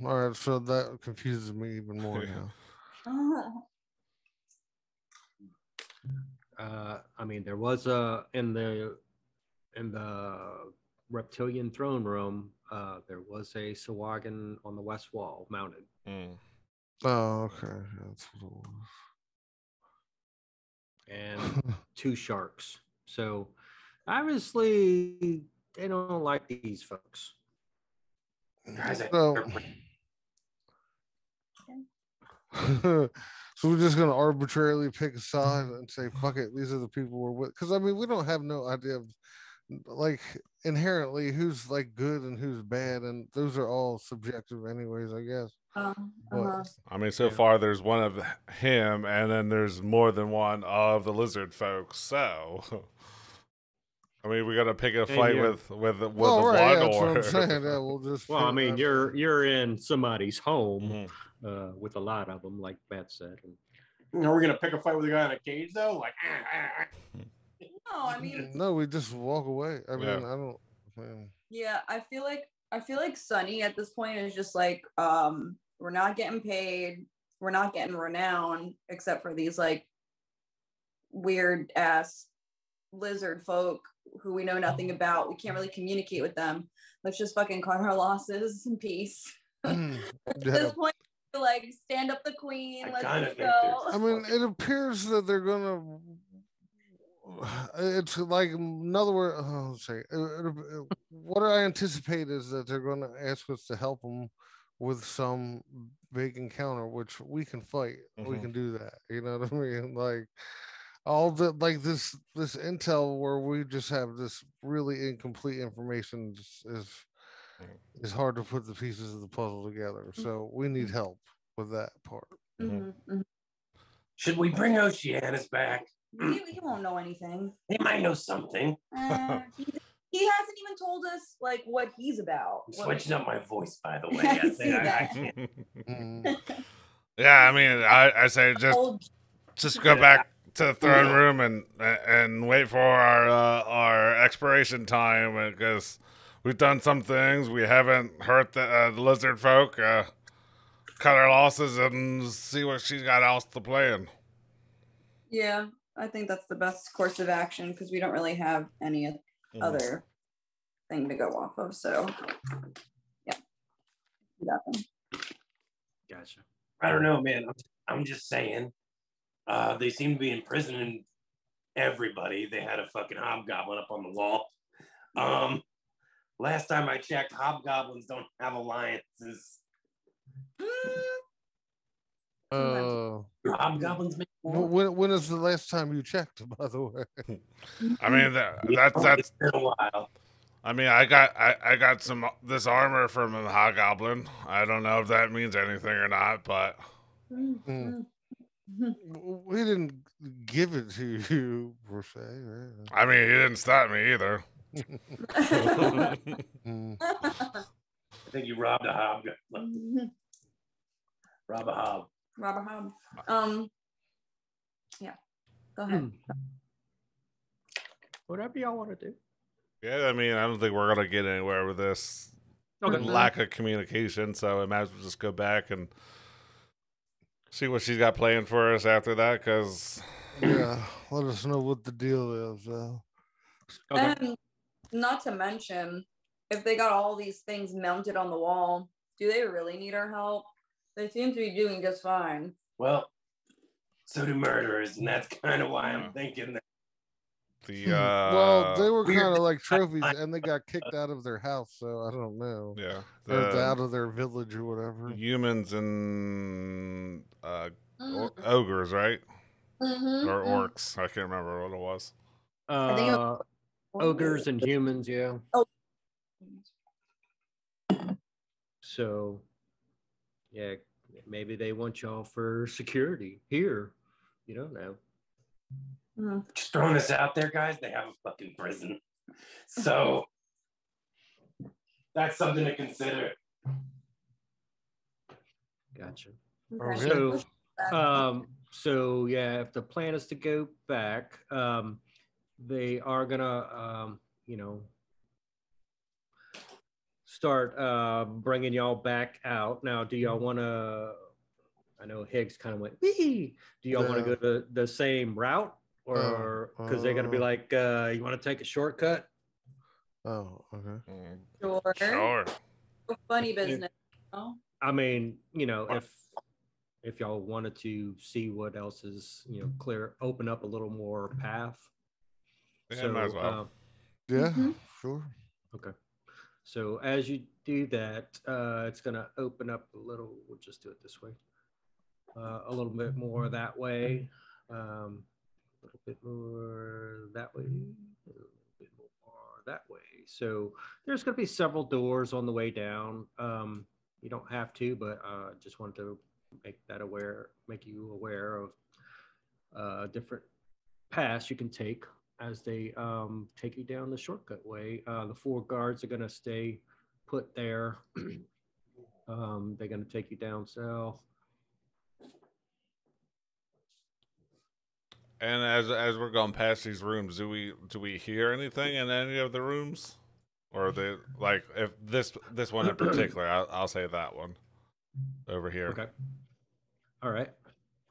All right, so that confuses me even more now. I mean, there was in the reptilian throne room, there was a Sawagan on the west wall mounted. Oh, okay, that's what it was. And 2 sharks. So obviously they don't like these folks. So we're just gonna arbitrarily pick a side and say, "Fuck it, these are the people we're with." Because I mean, we don't have no idea of, like, inherently who's like good and who's bad, and those are all subjective, anyways. I guess. I mean, so far there's one of him, and then there's more than one of the lizard folks. So, I mean, we got to pick a fight with the right, one. That's what I'm saying. Yeah, we'll just. Well, I mean, you're in somebody's home with a lot of them, like Beth said. Are we gonna pick a fight with a guy in a cage though? Like, No, I mean. No, we just walk away. I mean, I don't. Man. Yeah, I feel like Sunny at this point is just like, we're not getting paid, we're not getting renown, except for these like weird ass lizard folk who we know nothing about. We can't really communicate with them. Let's just fucking cut our losses in peace. At this point, like, stand up the queen. Let's go. I mean, it appears that they're gonna. It's like, in other words, let's say, what I anticipate is that they're gonna ask us to help them with some big encounter, which we can fight. We can do that. You know what I mean? Like, all the like this intel where we just have this really incomplete information is hard to put the pieces of the puzzle together. So we need help with that part. Should we bring Oceanus back? He won't know anything. He might know something. He hasn't even told us like what he's about. I'm switching up my voice, by the way. I see that. Yeah, I mean, I say just go back to the throne room and wait for our expiration time, because we've done some things. We haven't hurt the lizard folk. Cut our losses and see what she's got else to plan. Yeah, I think that's the best course of action, because we don't really have any other thing to go off of. So, yeah. Gotcha. I don't know, man. I'm just saying. They seem to be imprisoning everybody. They had a fucking hobgoblin up on the wall. Last time I checked, hobgoblins don't have alliances. Hobgoblins make war? When is the last time you checked, by the way? I mean, that's been a while. I mean, I got this armor from the hobgoblin. I don't know if that means anything or not, but we didn't give it to you per se, right? I mean, he didn't stop me either. I think you robbed a hobgoblin. Rob a hob. Yeah. Go ahead. Whatever y'all want to do. Yeah, I mean, I don't think we're gonna get anywhere with this lack of communication. So I might as well just go back and see what she's got planned for us after that. Because let us know what the deal is. And not to mention, if they got all these things mounted on the wall, do they really need our help? They seem to be doing just fine. Well, so do murderers, and that's kind of why I'm thinking that. Well, they were kind of like trophies, and they got kicked out of their house, so I don't know. Yeah, or out of their village or whatever. Humans and ogres, right? Or orcs. I can't remember what it was. I think it was ogres and humans, yeah. Oh. So, yeah, maybe they want y'all for security here. You don't know. Just throwing this out there, guys. They have a fucking prison, so that's something to consider. Gotcha. Okay. So yeah, if the plan is to go back, they are gonna, start bringing y'all back out. Now, do y'all want to? I know Higgs kind of went. Wee! Do y'all want to go the same route? Or because they're gonna be like, you want to take a shortcut? Oh, okay. Sure. Funny business. I mean, if y'all wanted to see what else is, clear, open up a little more path. Yeah, so, might as well. Sure. Okay. So as you do that, it's gonna open up a little. We'll just do it this way. A little bit more that way. A little bit more that way, a little bit more that way. So there's going to be several doors on the way down. You don't have to, but just wanted to make you aware of different paths you can take as they take you down the shortcut way. The 4 guards are going to stay put there. They're going to take you down south. And as we're going past these rooms, do we hear anything in any of the rooms, or they like if this one in particular? I'll say that one over here. Okay. All right.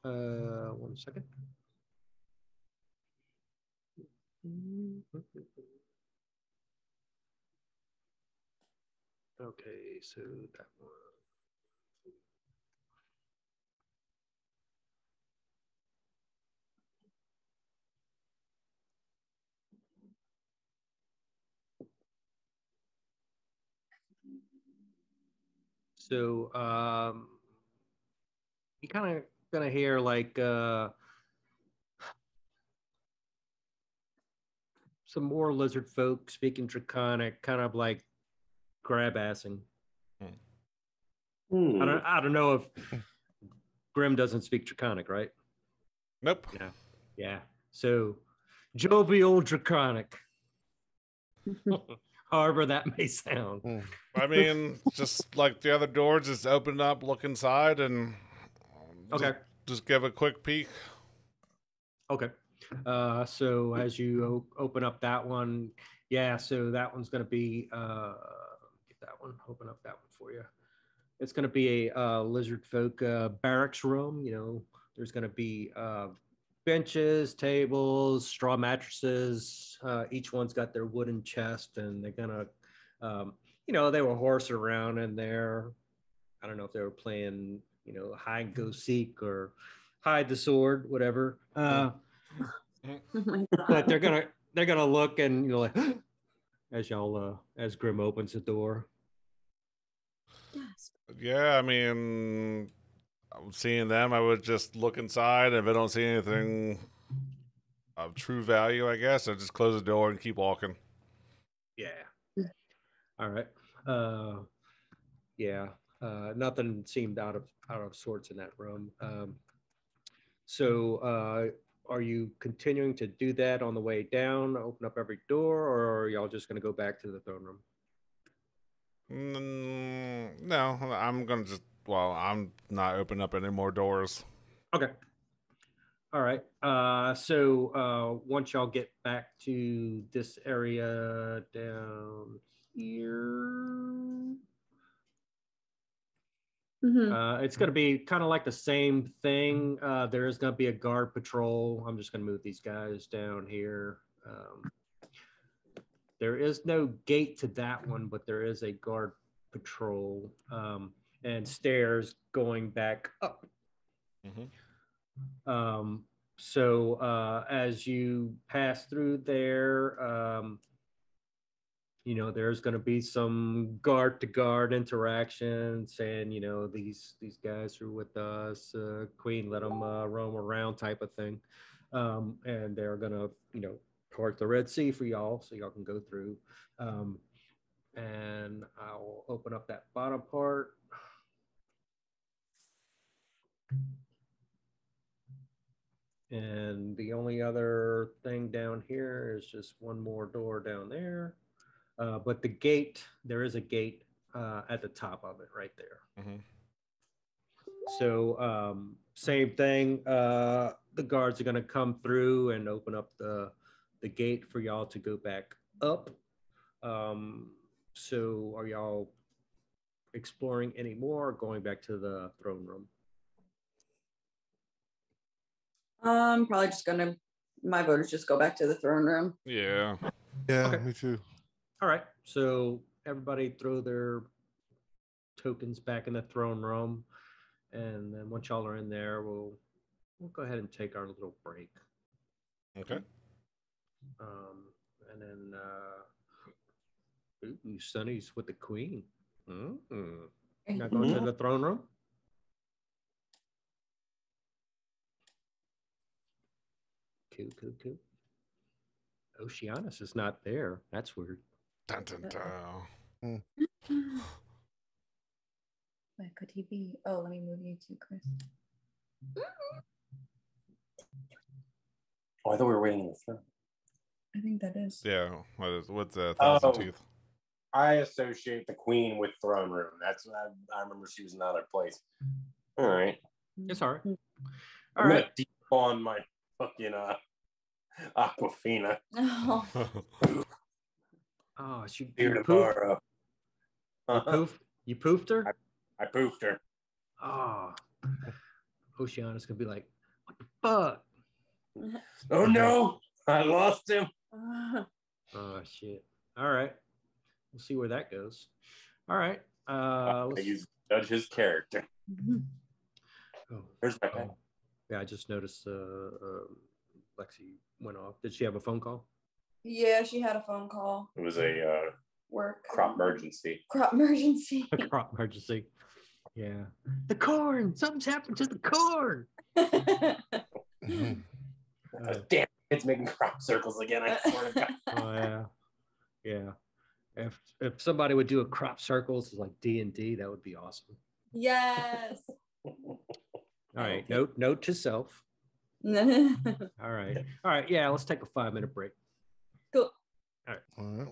1 second. Okay, so that one. So you kind of gonna hear like some more lizard folk speaking Draconic, kind of like grab assing. I don't know if Grim doesn't speak Draconic, right? Nope. Yeah. Yeah. So jovial Draconic. However that may sound. I mean, just like the other doors, just open up, look inside, and just give a quick peek. Okay. So as you open up that one, yeah, so that one's going to be, get that one, open up that one for you. It's going to be a lizard folk barracks room. You know, there's going to be benches, tables, straw mattresses. Each one's got their wooden chest, and they're going to, you know, they were horsing around in there. I don't know if they were playing, you know, hide and go seek or hide the sword, whatever. But they're gonna look and, you know, like as y'all as Grim opens the door. Yeah, I mean, seeing them, I would just look inside. If I don't see anything of true value, I guess I just close the door and keep walking. Yeah. All right. Yeah. Nothing seemed out of sorts in that room. So are you continuing to do that on the way down, open up every door, or are y'all just going to go back to the throne room? No, I'm going to just, well, I'm not opening up any more doors. Okay. All right. So once y'all get back to this area down here, it's going to be kind of like the same thing. There is going to be a guard patrol. I'm just going to move these guys down here. There is no gate to that one, but there is a guard patrol and stairs going back up. So as you pass through there, you know, there's going to be some guard to guard interaction saying, you know, these guys are with us, Queen, let them roam around type of thing. And they're going to, you know, part the Red Sea for y'all so y'all can go through. And I'll open up that bottom part. And the only other thing down here is just one more door down there. But the gate, there is a gate at the top of it right there. So same thing. The guards are going to come through and open up the gate for y'all to go back up. So are y'all exploring any more or going back to the throne room? Probably just gonna, my vote is just go back to the throne room. Yeah. Yeah, Okay. Me too. All right. So everybody throw their tokens back in the throne room. And then once y'all are in there, we'll go ahead and take our little break. Okay. And then ooh, Sonny's with the Queen. Not going to the throne room? Cool. Oceanus is not there. That's weird. Dun, dun, dun. Where could he be? Oh, let me move you to Chris. Oh, I thought we were waiting in the throne. I think that is. Yeah, what's the thousand teeth? I associate the Queen with throne room. That's what I remember. She was in another place. All right. It's all right. I'm gonna deep on my fucking Aquafina. Oh, Oh, she Here tomorrow. You poofed her? I poofed her. Oh, Oceanus gonna be like, what the fuck? Oh no, I lost him. Oh shit. All right. We'll see where that goes. All right. Let's judge his character. Oh, Where's my pen? yeah, I just noticed Lexi went off. Did she have a phone call? Yeah, she had a phone call. It was a Work. crop emergency. Crop emergency. A crop emergency. Yeah. The corn. Something's happened to the corn. Damn, it's making crop circles again. I swear to God. Oh yeah. Yeah. If somebody would do a crop circles like D&D, that would be awesome. Yes. All right. Note to self. All right. All right. Yeah, let's take a 5-minute break. Cool. All right.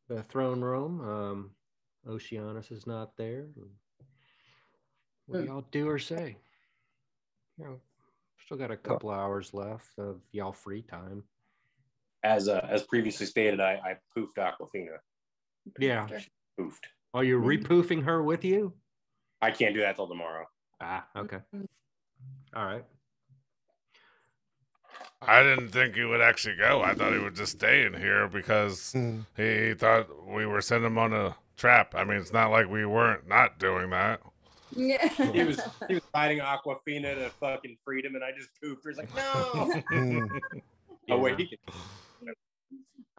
The throne room. Oceanus is not there. What do y'all do or say? You know, still got a couple hours left of y'all free time. As previously stated, I poofed Aquafina. Yeah. Poofed. Are you repoofing her with you? I can't do that till tomorrow. Ah, okay. All right. I didn't think he would actually go. I thought he would just stay in here because he thought we were sending him on a trap. I mean, it's not like we weren't not doing that. Yeah. He was riding Aquafina to fucking freedom, and I just poofed her. He's like, no. Oh wait, he can.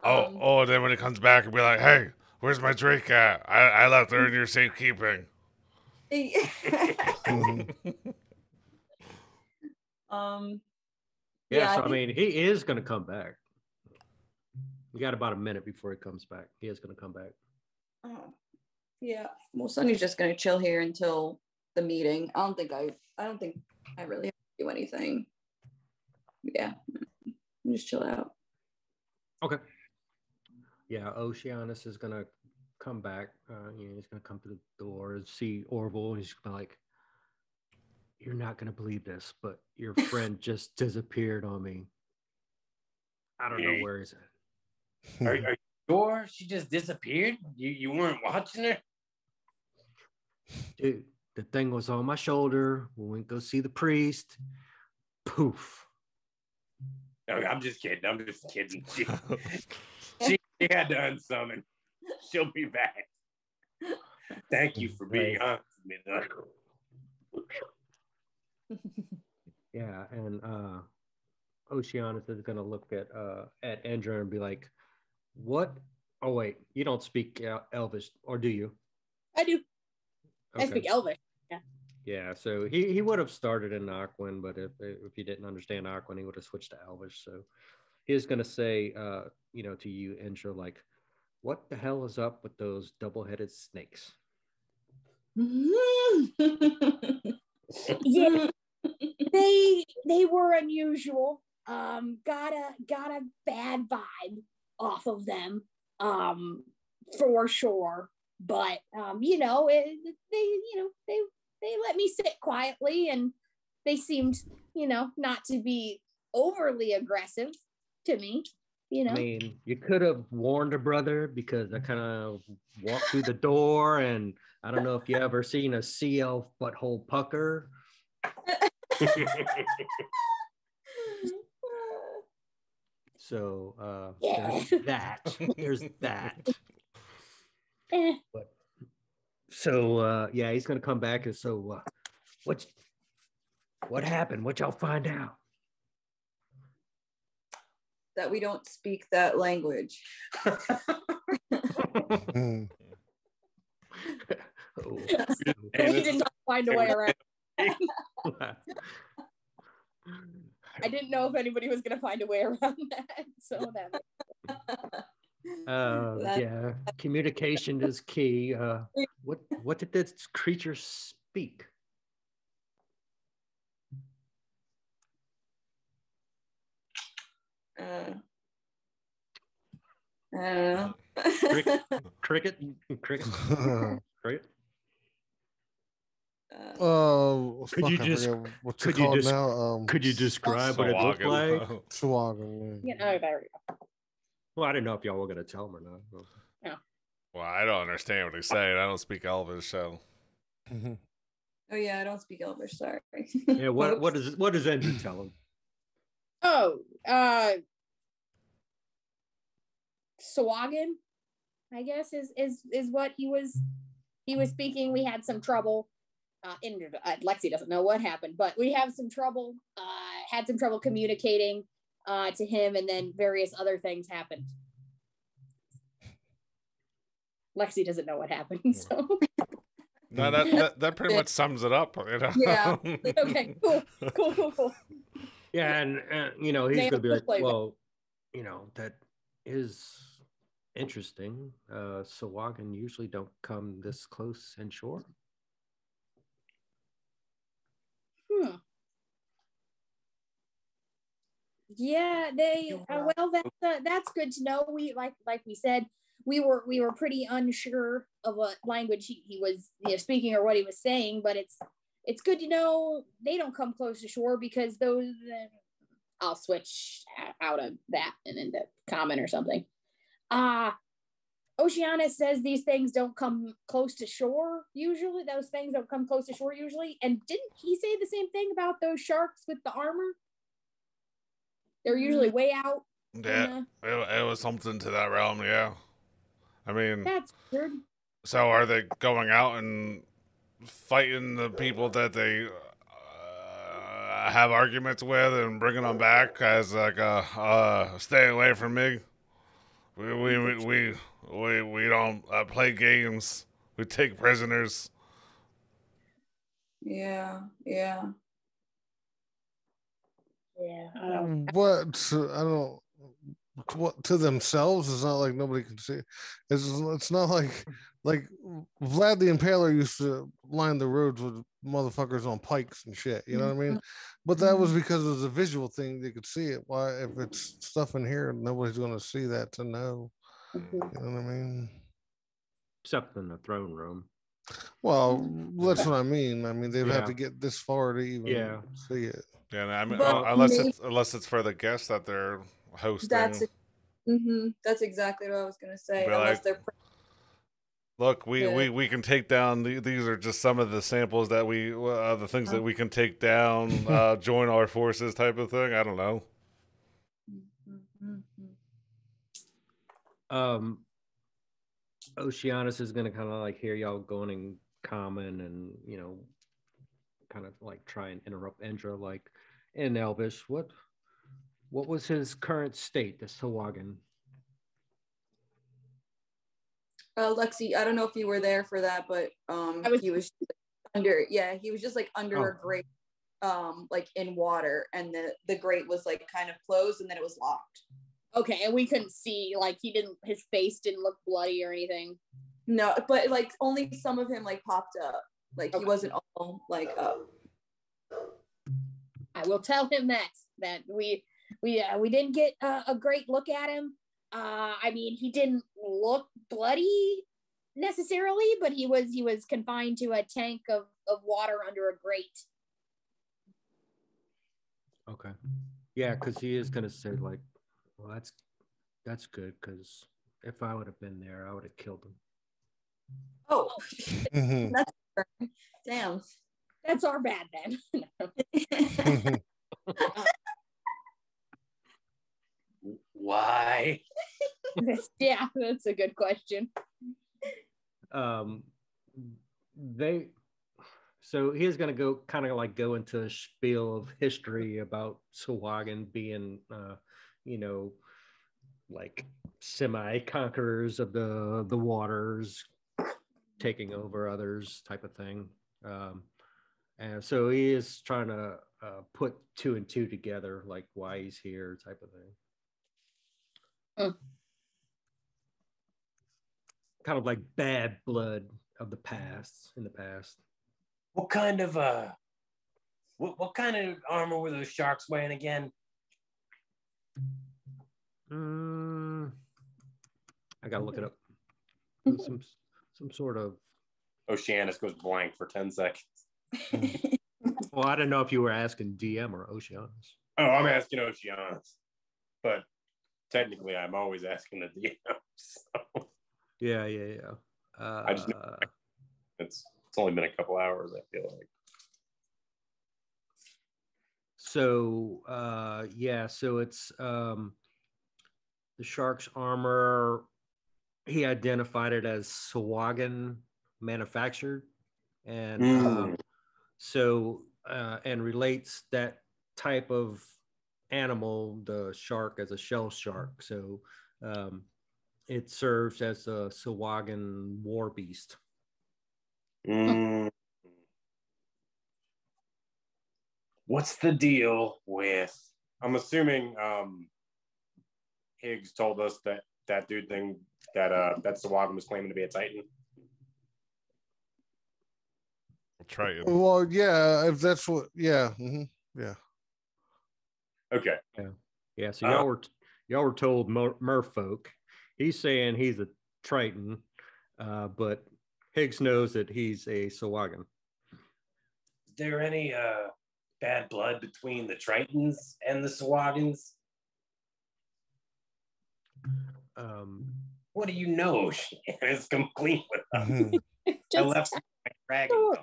Oh, then when he comes back and be like, hey, where's my Drake at? I left her in your safekeeping. Yeah, so I mean, he is going to come back. We got about a minute before he comes back. He is going to come back. Oh, yeah. Well, Sonny's just going to chill here until the meeting. I don't think I really have to do anything. Yeah. Just chill out. Okay. Yeah, Oceanus is gonna come back. He's gonna come to the door and see Orville. He's gonna like, "You're not gonna believe this, but your friend just disappeared on me. I don't know where he's at." Are you sure she just disappeared? You weren't watching her? Dude, the thing was on my shoulder. We went go see the priest. Poof. Okay, I'm just kidding. She had to unsummon. She'll be back. Thank you for being honest with me. Yeah, and Oceanus is gonna look at Andrew and be like, "What? Oh wait, you don't speak Elvish, or do you?" I do. Okay. I speak Elvish. Yeah. Yeah, so he would have started in Aquan, but if he didn't understand Aquan, he would have switched to Elvish. So he's gonna say, to you, Andrew, like, "What the hell is up with those double-headed snakes?" Yeah, they were unusual. Got a bad vibe off of them, for sure. But they let me sit quietly, and they seemed, not to be overly aggressive to me. I mean, you could have warned a brother, because I kind of walked through the door, and I don't know if you ever seen a sea elf butthole pucker. So there's that. There's that. But, so he's gonna come back, and so what happened? What y'all find out? That we don't speak that language. We did not find a way around. I didn't know if anybody was going to find a way around that. So that. Communication is key. What did this creature speak? I don't know. Cricket. Could you just what's it called now? Could you describe what it looked like? Swaggin. there we go. Well, I didn't know if y'all were gonna tell him or not. Yeah. Well, I don't understand what he's saying. I don't speak Elvish, so. Oh yeah, I don't speak Elvish. Sorry. Yeah. What does Andrew tell him? Oh, Swaggin, I guess is what he was speaking. We had some trouble. Lexi doesn't know what happened, but we have some trouble. Had some trouble communicating to him, and then various other things happened. Lexi doesn't know what happened, so. No, that pretty much sums it up. Yeah. Okay. Cool. Yeah, and he's gonna be like, well, that is interesting. Sawagan usually don't come this close inshore. Yeah, they well, that's good to know. We like we said, we were pretty unsure of what language he was speaking or what he was saying, but it's good to know they don't come close to shore, because those I'll switch out of that and into common or something. Oceanus says these things don't come close to shore usually. Those things don't come close to shore usually. And didn't he say the same thing about those sharks with the armor? They're usually way out. Yeah, it was something to that realm, yeah. I mean, that's weird. So are they going out and fighting the people that they have arguments with and bringing them back as like stay away from me? We don't play games. We take prisoners. Yeah. I don't. But I don't. What to themselves? It's not like nobody can see. It's not like like Vlad the Impaler used to line the roads with motherfuckers on pikes and shit. You know what I mean? But that was because it was a visual thing; they could see it. Why, if it's stuff in here, nobody's going to see that to know. You know what I mean? Except in the throne room. Well, that's what I mean. I mean, they'd have to get this far to even see it. Yeah, I mean, But unless it's for the guests that they're hosting. That's exactly what I was gonna say. Be unless like, they're look, we can take down. These are just some of the samples that the things that we can take down. Join our forces, type of thing. I don't know. Oceanus is gonna kind of like hear y'all going in common, and kind of like try and interrupt Indra, like in Elvish. What was his current state, the Sahuagin? Lexi, I don't know if you were there for that, but he was under. Yeah, he was just like under a grate, like in water, and the grate was like kind of closed, and then it was locked. Okay, and we couldn't see, like his face didn't look bloody or anything. No, but like only some of him like popped up. Like he wasn't all like up. I will tell him that we didn't get a great look at him. I mean, he didn't look bloody necessarily, but he was confined to a tank of water under a grate. Okay. Yeah, because he is gonna say like, well, that's good, because if I would have been there, I would have killed him. Oh, that's damn. That's our bad then. Why? Yeah, that's a good question. So he's going to go into a spiel of history about Sahuagin being, like semi-conquerors of the waters, taking over others, type of thing. And so he is trying to put two and two together, like why he's here, type of thing. Kind of like bad blood of the past, in the past. What kind of what kind of armor were those sharks wearing again? I gotta look it up. Some sort of. Oceanus goes blank for 10 seconds. Well, I don't know if you were asking DM or Oceanus. Oh, I'm asking Oceanus, but technically, I'm always asking the DM. So. Yeah. I just know it's only been a couple hours, I feel like. So so it's the shark's armor. He identified it as Sahuagin manufactured, and and relates that type of animal, the shark, as a shell shark. So it serves as a Sahuagin war beast. What's the deal with? I'm assuming Higgs told us that dude thing that Sahuagin was claiming to be a Titan. Triton. Well, yeah, if that's what, yeah, yeah. Okay. Yeah. So y'all were told Merfolk. He's saying he's a Triton, but Higgs knows that he's a Sahuagin. Is there any bad blood between the Tritons and the Sahuagins? What do you know? It's complete with us. I left my dragon.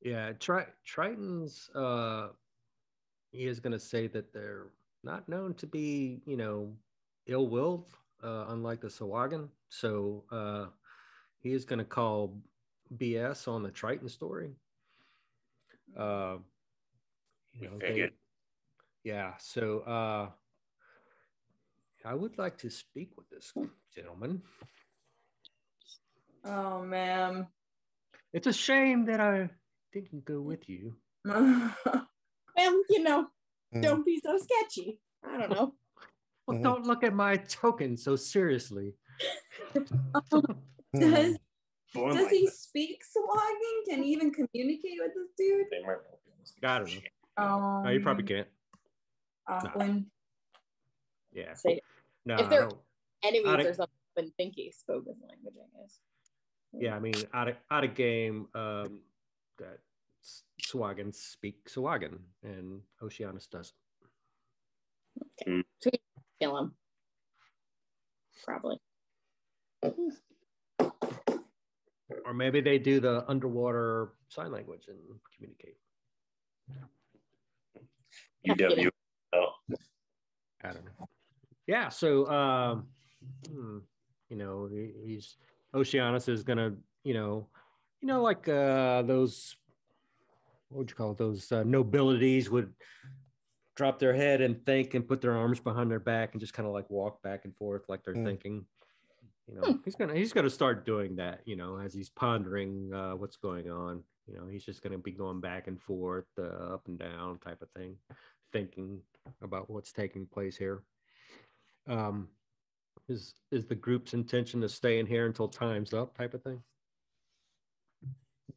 Yeah, Tritons. He is going to say that they're not known to be, ill-willed, unlike the Sahuagin. So he is going to call BS on the Triton story. So I would like to speak with this gentleman. Oh man, it's a shame that I didn't go with you. Well, don't be so sketchy. I don't know. Well, don't look at my token so seriously. Does he speak Sahuagin? Can he even communicate with this dude? I don't know. No, you probably can't. Aquin. Yeah. Say, No, if I they're don't. enemies or something, I wouldn't think he spoke his language, I guess. Yeah, I mean, out of game, that Swagans speak Sahuagin, and Oceanus doesn't. Okay. So we kill him. Probably. Or maybe they do the underwater sign language and communicate. UW. Oh. I don't know. Yeah, so you know, he's Oceanus is gonna, like those, what would you call it? Those nobilities would drop their head and think and put their arms behind their back and just kind of like walk back and forth like they're thinking. You know, he's gonna start doing that, as he's pondering what's going on. He's just gonna be going back and forth, up and down type of thing, thinking about what's taking place here. Is the group's intention to stay in here until time's up, type of thing?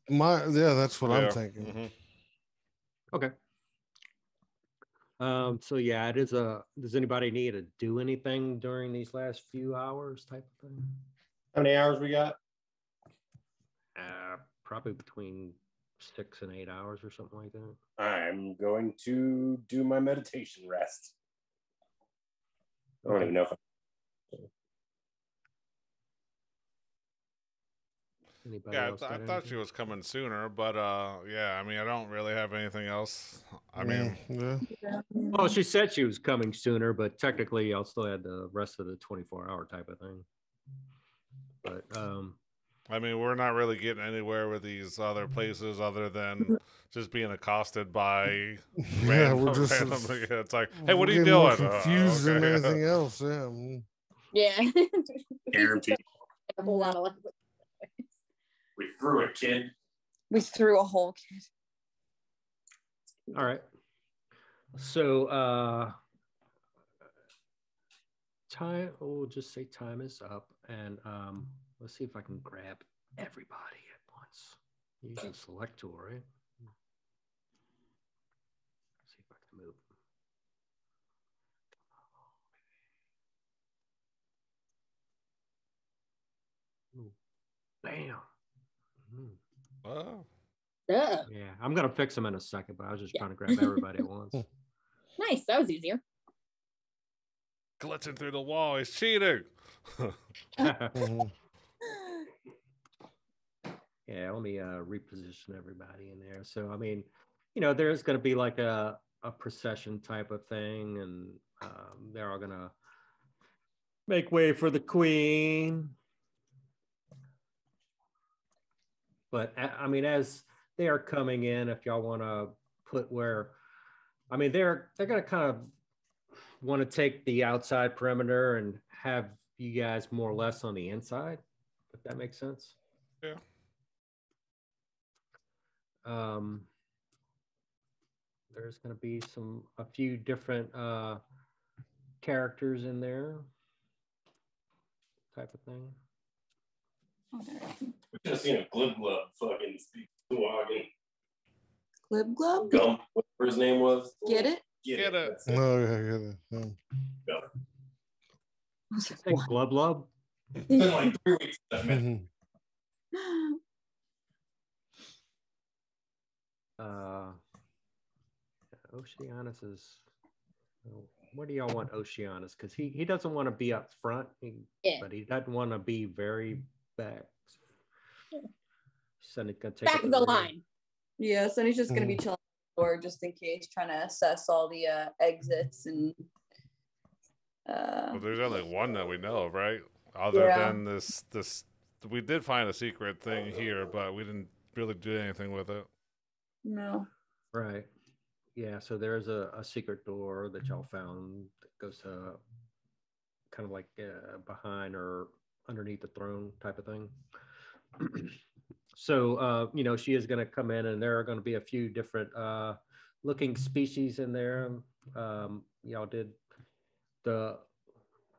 That's what I'm thinking. Mm-hmm. Okay. So yeah, it is does anybody need to do anything during these last few hours, type of thing? How many hours we got? Probably between 6 and 8 hours or something like that. I'm going to do my meditation rest. I don't even know if I thought she was coming sooner, but I mean, I don't really have anything else. I mean, well, she said she was coming sooner, but technically, I'll still have the rest of the 24-hour type of thing. But I mean, we're not really getting anywhere with these other places other than just being accosted by we're just randomly. It's like, hey, what are you doing? More confused than anything else. Yeah. Guaranteed. A whole lot of We threw a kid. We threw a whole kid. All right. So we'll just say time is up, and let's see if I can grab everybody at once. Use the select tool, right? Let's see if I can move. Ooh. Bam. Oh. Yeah, I'm gonna fix them in a second, but I was just trying to grab everybody at once. Nice. That was easier. Glitching through the wall. He's cheating. Yeah, let me reposition everybody in there. So, I mean, there's going to be like a procession type of thing, and they're all going to make way for the queen. But, I mean, as they are coming in, if y'all want to put where, I mean, they're going to kind of want to take the outside perimeter and have you guys more or less on the inside, if that makes sense. Yeah. There's going to be a few different characters in there, type of thing. We should have seen a Glib Glub fucking speak Sahuagin. Glib Glub? Gump, whatever his name was. Get it? Get it. Oh, yeah, get it. Yeah. I think Glub Glub. It's been like 3 weeks. Oceanus is. Where do y'all want Oceanus? Because he doesn't want to be up front, but he doesn't want to be very back. So he's gonna take Back of the line. Yeah, so he's just gonna be chilling or just in case, trying to assess all the exits and. Well, there's only one that we know of, right? Other than this, we did find a secret thing here, but we didn't really do anything with it. No. Right. Yeah, so there's a secret door that y'all found that goes to kind of like behind or underneath the throne type of thing. So, she is going to come in, and there are going to be a few different looking species in there. Y'all did how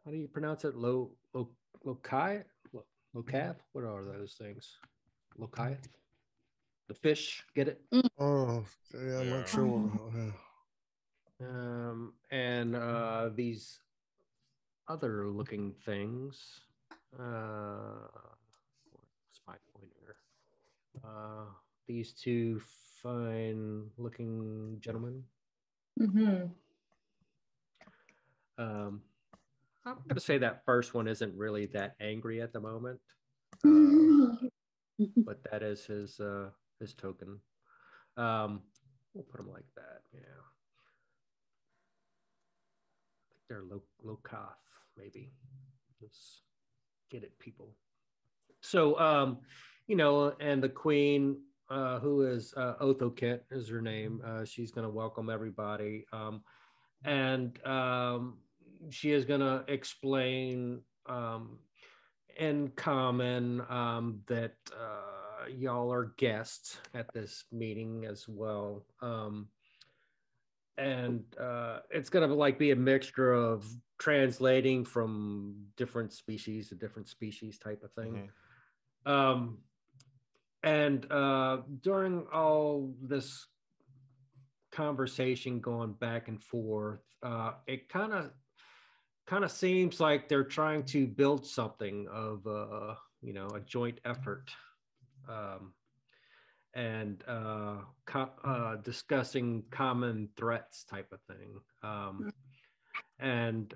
do you pronounce it? Lokai? Locath? What are those things? Locath? The fish, get it? Oh, yeah, I'm not sure. And these other looking things. What's my pointer? These two fine looking gentlemen. Mm-hmm. I'm going to say that first one isn't really that angry at the moment, but that is his token. We'll put him like that. Yeah, I think they're Locath, maybe. Let's get it, people. So, and the queen, who is Othokit, is her name. She's going to welcome everybody, and she is going to explain in common that y'all are guests at this meeting as well. And it's going to like be a mixture of translating from different species to different species type of thing. And during all this conversation going back and forth, it kind of seems like they're trying to build something of a joint effort, and discussing common threats type of thing. And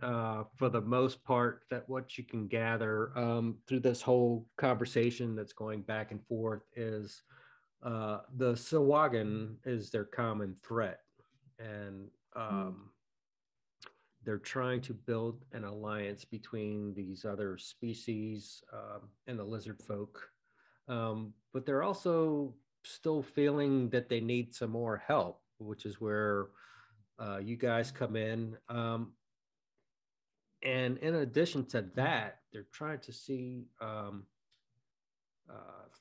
for the most part, that what you can gather through this whole conversation that's going back and forth is the Sawagan is their common threat, and they're trying to build an alliance between these other species and the lizard folk, but they're also still feeling that they need some more help, which is where you guys come in. And in addition to that, they're trying to see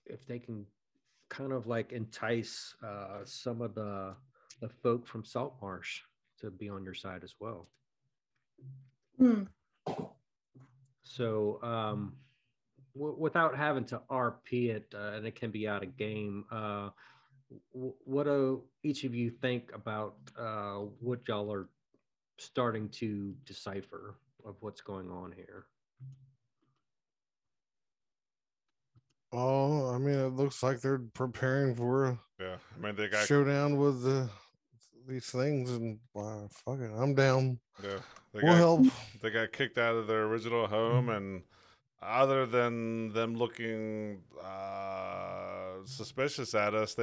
if they can kind of like entice some of the folk from Saltmarsh to be on your side as well. So without having to RP it, and it can be out of game, what do each of you think about what y'all are starting to decipher of what's going on here? Oh, I mean, it looks like they're preparing for a they got showdown with these things, and fuck it, I'm down. We'll help. They got kicked out of their original home, and other than them looking suspicious at us,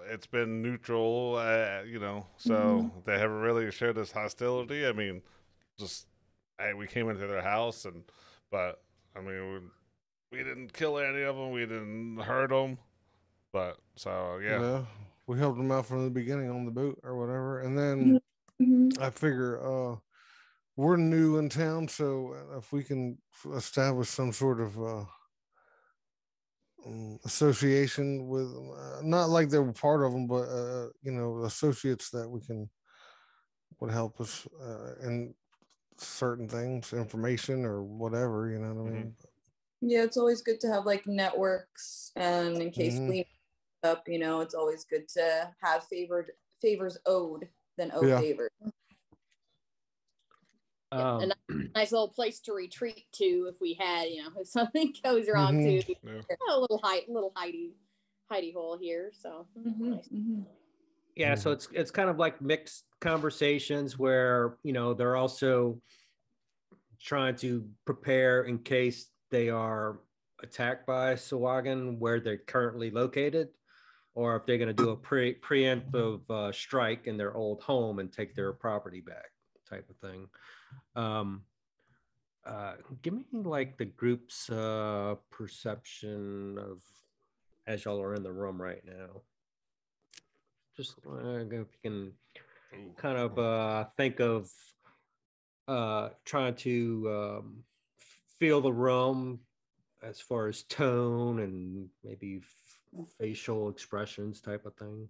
it's been neutral, so they haven't really showed us hostility. I mean, just hey, we came into their house, but I mean, we didn't kill any of them, we didn't hurt them, but so yeah, we helped them out from the beginning on the boat or whatever, and then I figure we're new in town, so if we can establish some sort of association with, not like they were part of them, but associates that would help us in certain things, information or whatever, you know what I mean? Yeah, it's always good to have like networks, and in case we up, it's always good to have favors owed than owe favors. A nice little place to retreat to if we had, if something goes wrong too. A little hidey hole here. So nice. Yeah, so it's kind of like mixed conversations where they're also trying to prepare in case they are attacked by Sawagan where they're currently located, or if they're going to do a preemptive strike in their old home and take their property back, type of thing. Give me like the group's perception of as y'all are in the room right now. Just if you can kind of think of trying to feel the room as far as tone and maybe facial expressions type of thing.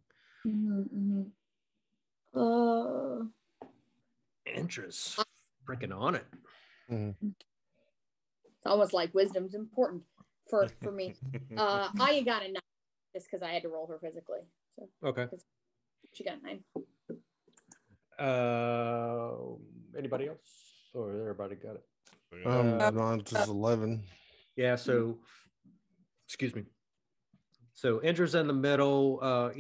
Interest, freaking on it. It's almost like wisdom's important. for me. Aya got a 9 just because I had to roll her physically. So Okay. She got a 9. Anybody else? Or everybody got it? No, it's just 11. Yeah, so excuse me. So Indra's in the middle,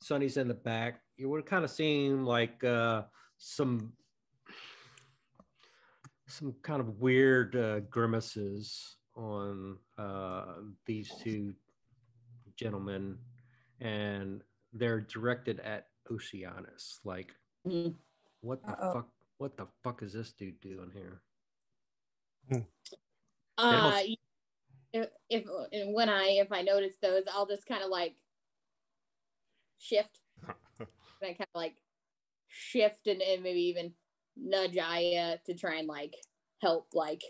Sonny's in the back. You would kind of seem like some kind of weird grimaces on these two gentlemen, and they're directed at Oceanus. Like, what the fuck? What the fuck is this dude doing here? If I notice those, I'll just kind of like shift. And I kind of like shift and maybe even nudge Aya to try and like help. Like,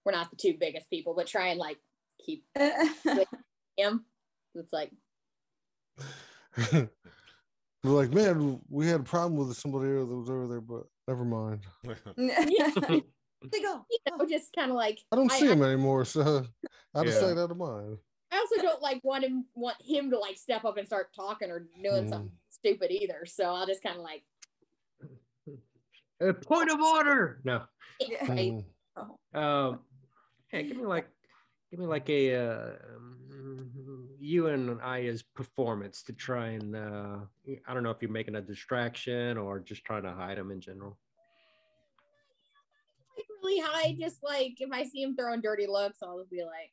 we're not the two biggest people, but try and like keep with him. It's like, we're like, man, we had a problem with somebody that was over there, but never mind. They go, just kind of like, I don't see him anymore, so I just stayed out of mind. I also don't like want him to like step up and start talking or doing something stupid either. So I'll just kind of like, a point of order. No. Right. Hey, give me like a you and Aya's performance to try and I don't know if you're making a distraction or just trying to hide him in general. Like really high, just like if I see him throwing dirty looks, I'll just be like,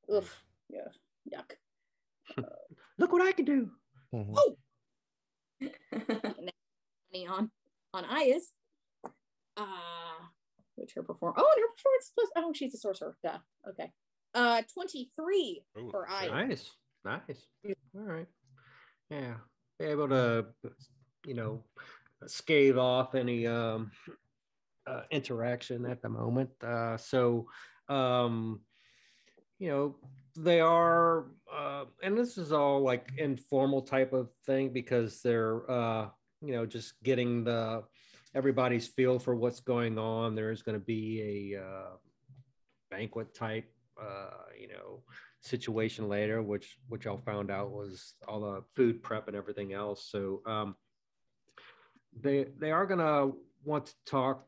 oof, yeah, yuck. Look what I can do. Oh, on Aya's. Which her perform. Oh, and her performance plus. Oh, she's a sorcerer. Duh. Okay. 23 for Aya. Nice. All right. Yeah. Be able to, scathe off any interaction at the moment. They are, and this is all like informal type of thing because they're, just getting everybody's feel for what's going on. There's going to be a banquet type, situation later, which y'all found out was all the food prep and everything else. So they are going to want to talk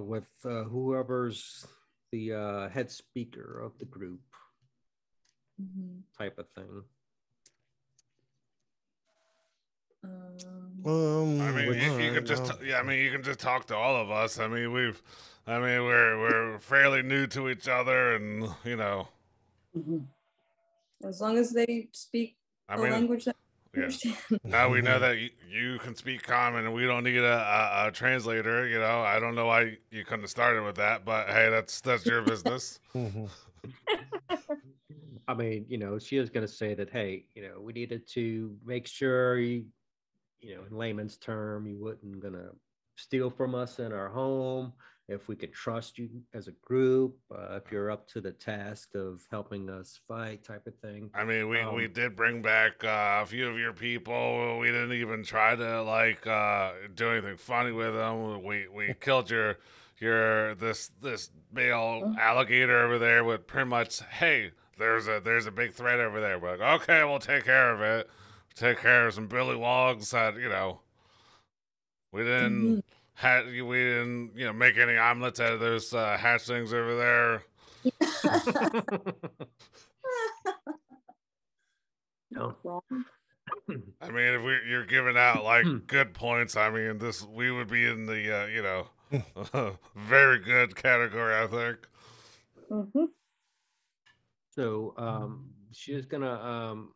with whoever's the head speaker of the group, type of thing. I mean, you can just you can just talk to all of us. I mean, we're fairly new to each other, and as long as they speak the language that we understand. Now we know that you can speak common, and we don't need a translator. I don't know why you couldn't have started with that, but hey, that's your business. I mean, she is going to say that, hey, we needed to make sure in layman's term, you wasn't going to steal from us in our home, if we could trust you as a group, if you're up to the task of helping us fight, type of thing. I mean, we did bring back a few of your people. We didn't even try to do anything funny with them. We killed this male alligator over there with pretty much, hey, there's a big threat over there. We're like, okay, we'll take care of it. Take care of some billy logs that we didn't make any omelets out of those hatchlings over there. No. I mean, if you're giving out good points, I mean, we would be in the very good category, I think. So she's gonna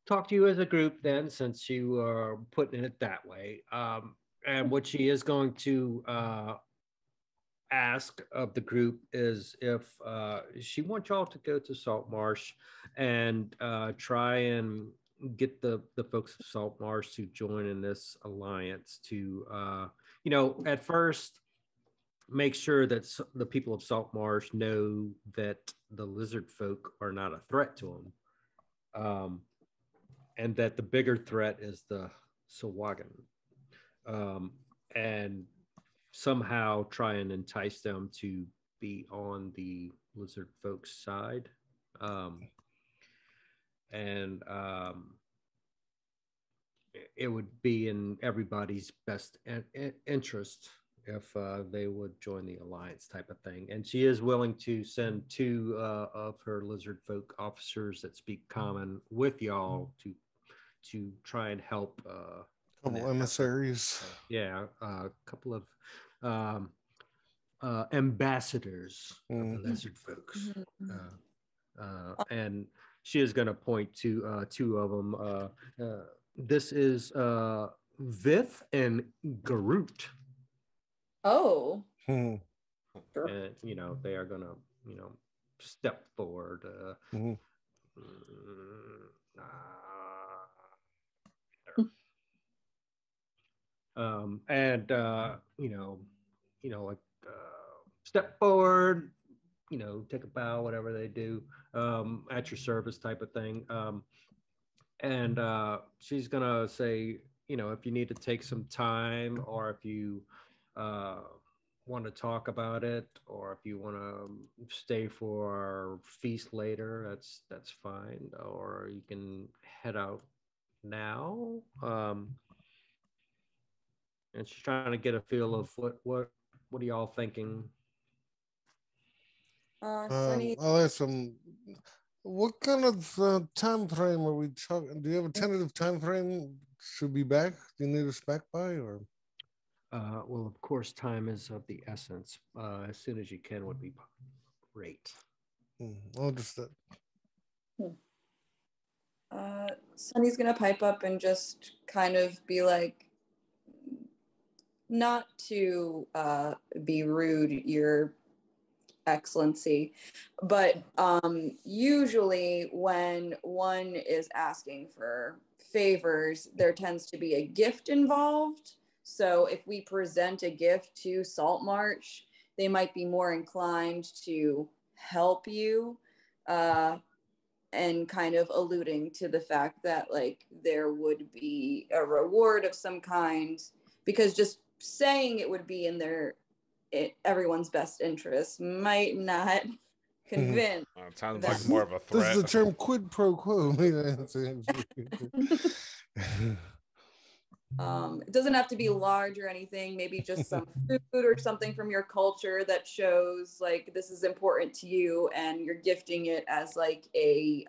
talk to you as a group then, since you are putting it that way. And what she is going to ask of the group is if she wants y'all to go to Salt Marsh and try and get the folks of Salt Marsh to join in this alliance to, at first make sure that the people of Salt Marsh know that the lizard folk are not a threat to them. And that the bigger threat is the Sawagan. And somehow try and entice them to be on the lizard folks side. And it would be in everybody's best interest if they would join the alliance type of thing. And she is willing to send 2 of her lizard folk officers that speak common with y'all to try and help. Couple emissaries. Yeah, a couple of ambassadors of the lizard folks. And she is going to point to 2 of them. This is Vith and Garut. Oh. And, they are going to, step forward. And like step forward, take a bow, whatever they do, at your service type of thing. And she's gonna say, if you need to take some time, or if you want to talk about it, or if you want to stay for our feast later, that's fine, or you can head out now. And she's trying to get a feel of what are y'all thinking? Sunny. I'll ask some. What kind of time frame are we talking? Do you have a tentative time frame to be back? Do you need us back by, or? Well, of course, time is of the essence. As soon as you can would be great. I'll just. Sunny's gonna pipe up and just kind of be like, not to be rude, Your Excellency, but usually when one is asking for favors, there tends to be a gift involved. So if we present a gift to Salt March, they might be more inclined to help you, and kind of alluding to the fact that like there would be a reward of some kind, because just saying it would be in everyone's best interest might not convince. It sounds like more of a threat. This is the term quid pro quo. It doesn't have to be large or anything. Maybe just some food or something from your culture that shows like this is important to you, and you're gifting it as like a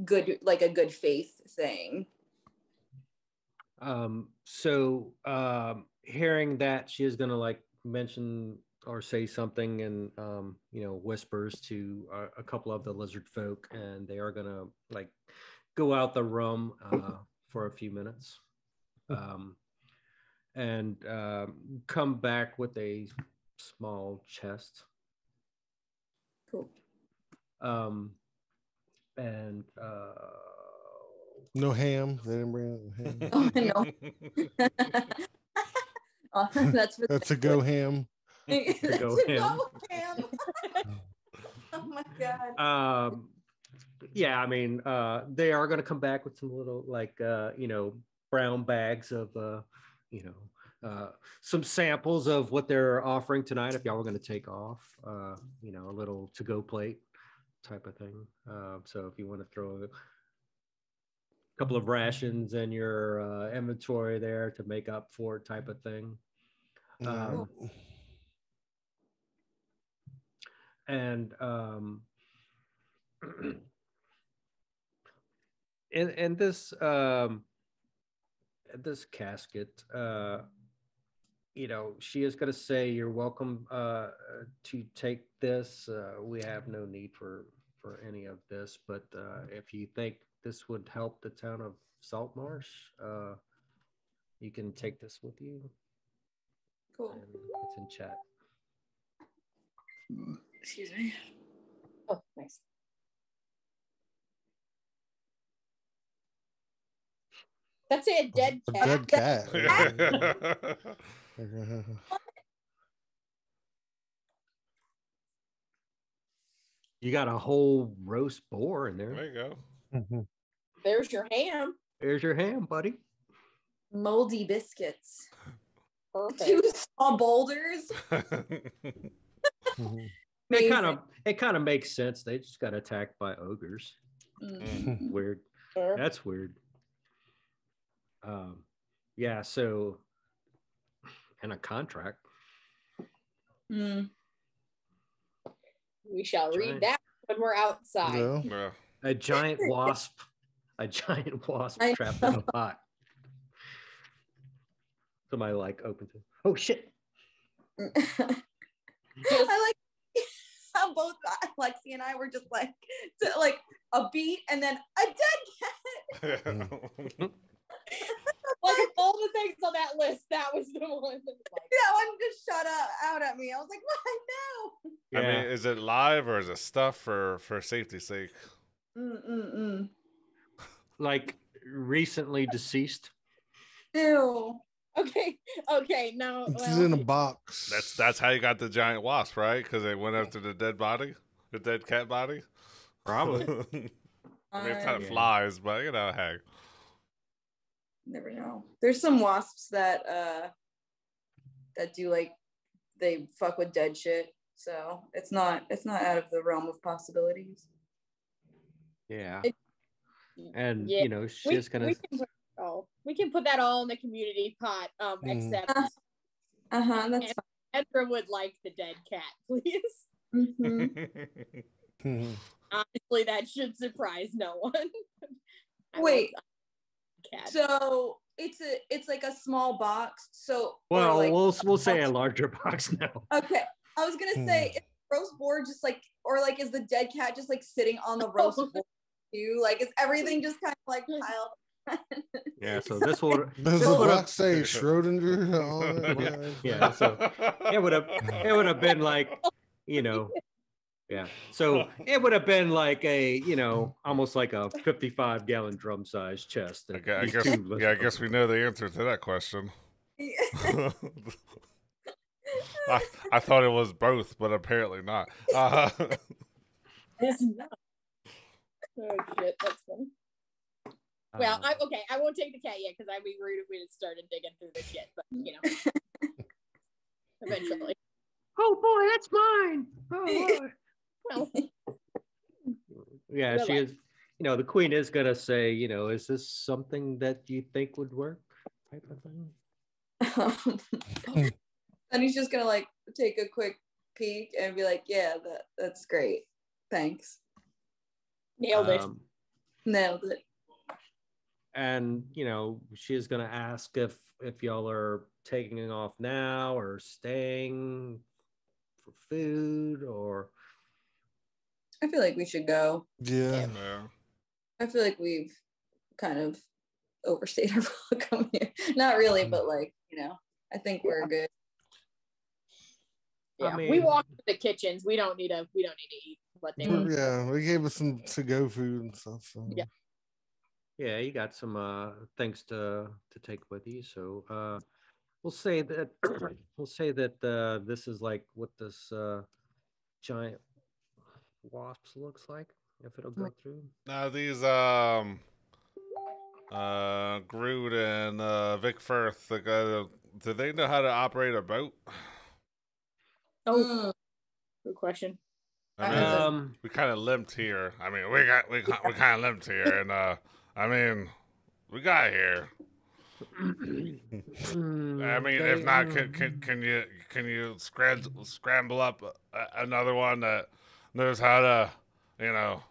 good faith thing. So hearing that, she is gonna like mention or say something in whispers to a couple of the lizard folk, and they are gonna like go out the room for a few minutes, and come back with a small chest. Cool. And no ham. They didn't bring ham. Oh, no. That's a go ham. Go ham. Oh my god. Yeah, I mean, they are going to come back with some little like brown bags of some samples of what they're offering tonight. If y'all were going to take off, a little to-go plate type of thing. So if you want to throw a couple of rations in your inventory there to make up for it, type of thing. And in this casket, she is going to say, "You're welcome to take this. We have no need for any of this, but if you think this would help the town of Saltmarsh, you can take this with you." Cool. And it's in chat. Excuse me. Oh, nice. That's it. Dead cat. Dead cat. You got a whole roast boar in there. There you go. There's your ham. There's your ham, buddy. Moldy biscuits. Perfect. 2 small boulders. It kind of makes sense. They just got attacked by ogres. Weird. Sure. That's weird. Yeah. So, and a contract. Mm. We shall read Giant. that when we're outside. Yeah. A giant wasp. A giant wasp trapped in a pot. Somebody like opens it. Oh shit! I like how both Lexi and I were just like a beat and then a dead cat. Like of all the things on that list, that was the one that was like, that one just shot out at me. I was like, what? No. Yeah. I mean, is it live or is it stuff for safety's sake? Like recently deceased. Ew. Okay, no. It's in a box. That's how you got the giant wasp, right? Because they went after the dead body, the dead cat body. Probably. I mean, it's not flies, but hey. Never know. There's some wasps that do like they fuck with dead shit. So it's not out of the realm of possibilities. Yeah. And you know, she's gonna. We can put that all in the community pot. Except. That's fine. Edra would like the dead cat, please. Honestly, that should surprise no one. Wait. So it's like a small box. So well, like, we'll say a larger box now. Okay, I was gonna say is the roast board just like, or like is the dead cat just like sitting on the roast board too? Like is everything just kind of like piled? Yeah, so this will. Does the box say Schrodinger? Yeah. So it would have been like, you know. Yeah, so it would have been like a, you know, almost like a 55-gallon drum size chest. I guess we know the answer to that question. I thought it was both, but apparently not. It's not. Oh shit, that's funny. Well, I won't take the cat yet because I'd be rude if we had started digging through the shit. But you know, eventually. Oh boy, that's mine. Oh boy. Well, yeah, she is. You know, the queen is gonna say, you know, is this something that you think would work? Type of thing. And he's just gonna like take a quick peek and be like, "Yeah, that's great, thanks." Nailed it. Nailed it. And you know, she is gonna ask if y'all are taking off now or staying for food or. I feel like we should go. Yeah. I feel like we've kind of overstayed our welcome here. Not really, but like, you know, I think we're good. Yeah, I mean, we walked to the kitchens. We don't need to eat what they were. Yeah, we gave us some to-go food and stuff. So. Yeah. Yeah, you got some things to take with you. So we'll say that this is like what this giant wasps looks like, if it'll go through. Now these Groot and Vic Firth, do they know how to operate a boat? Oh, good question. I mean, we kind of limped here. I mean, we kind of limped here, and I mean, we got here. I mean, if not, can you scramble up another one that knows how to, you know,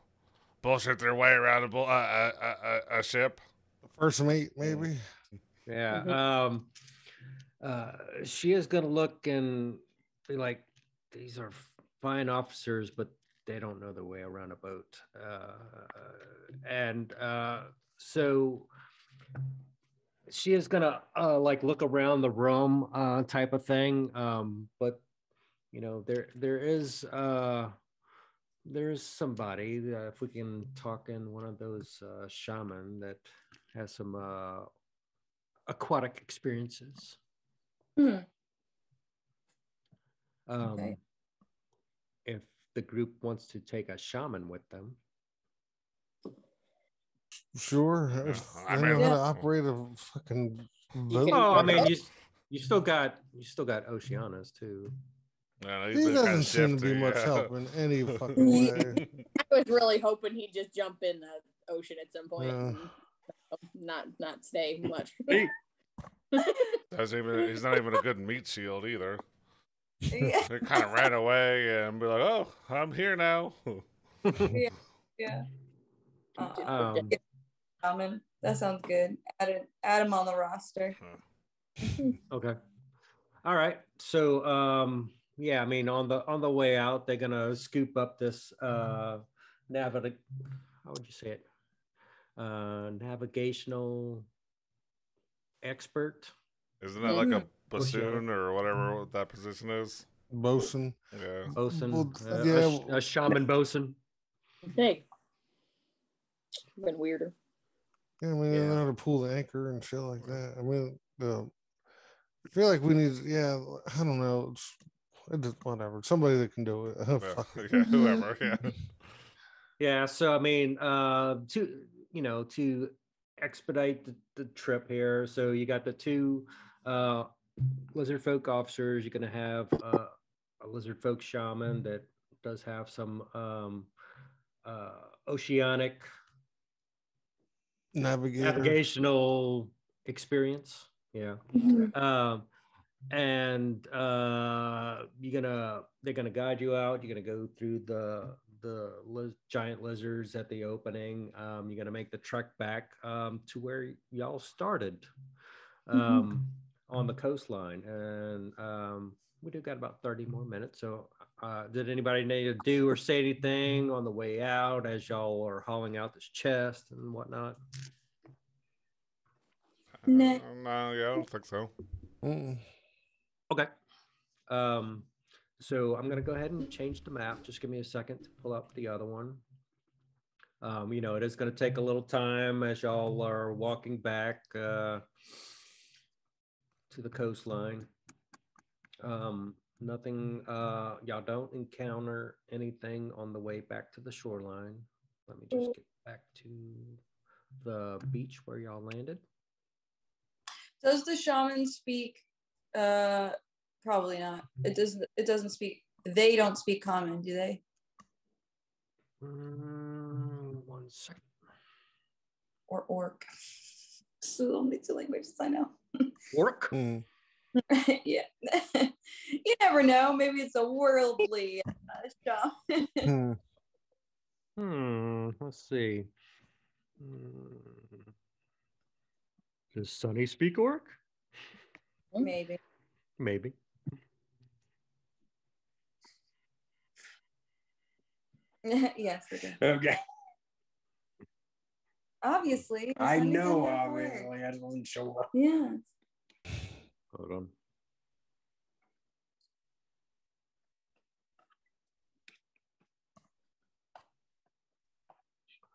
bullshit their way around a ship? First mate, maybe. Yeah. She is gonna look and be like, these are fine officers, but they don't know their way around a boat. So she is gonna like look around the room type of thing. But you know, there's somebody if we can talk in one of those shaman that has some aquatic experiences. Okay. If the group wants to take a shaman with them. Sure. I know how to operate a fucking boat. Oh, I mean, you still got Oceanus too. Yeah, He doesn't seem to be shifty, much yeah. help in any fucking way. I was really hoping he'd just jump in the ocean at some point Yeah. and not stay much. He's not even a good meat shield either. Yeah. He kind of ran away and be like, "Oh, I'm here now." Yeah. That sounds good. Add him on the roster. Okay. All right. So yeah, I mean on the way out, they're gonna scoop up this how would you say it? Navigational expert. Isn't that like a bassoon or whatever that position is? Bosun. Yeah. Bosun. Yeah. A shaman bosun. Hey. Been weirder. Yeah, I mean, they know how to pull the anchor and shit like that. I mean, I feel like we need, I don't know. It's whatever. Somebody that can do it. Yeah, whoever. Yeah. Yeah. So, I mean, to expedite the trip here. So you got the two lizard folk officers. You're going to have a lizard folk shaman that does have some oceanic navigational experience. Yeah. And they're gonna guide you out. You're gonna go through the giant lizards at the opening. You're gonna make the trek back to where y'all started on the coastline, and we do got about 30 more minutes. So did anybody need to do or say anything on the way out as y'all are hauling out this chest and whatnot? No, yeah, I don't think so. Okay. So I'm gonna go ahead and change the map. Just give me a second to pull up the other one. It is gonna take a little time as y'all are walking back to the coastline. Nothing, y'all don't encounter anything on the way back to the shoreline. Let me just get back to the beach where y'all landed. Does the shaman speak? Probably not. It doesn't speak. They don't speak common, do they? 1 second. Or orc. So only two languages I know. Orc? Yeah. You never know. Maybe it's a worldly shaman. Let's see. Does Sunny speak orc? Maybe. Maybe. Yes, it is. Okay. Obviously. I know, obviously. I just wasn't sure. Yeah. Hold on.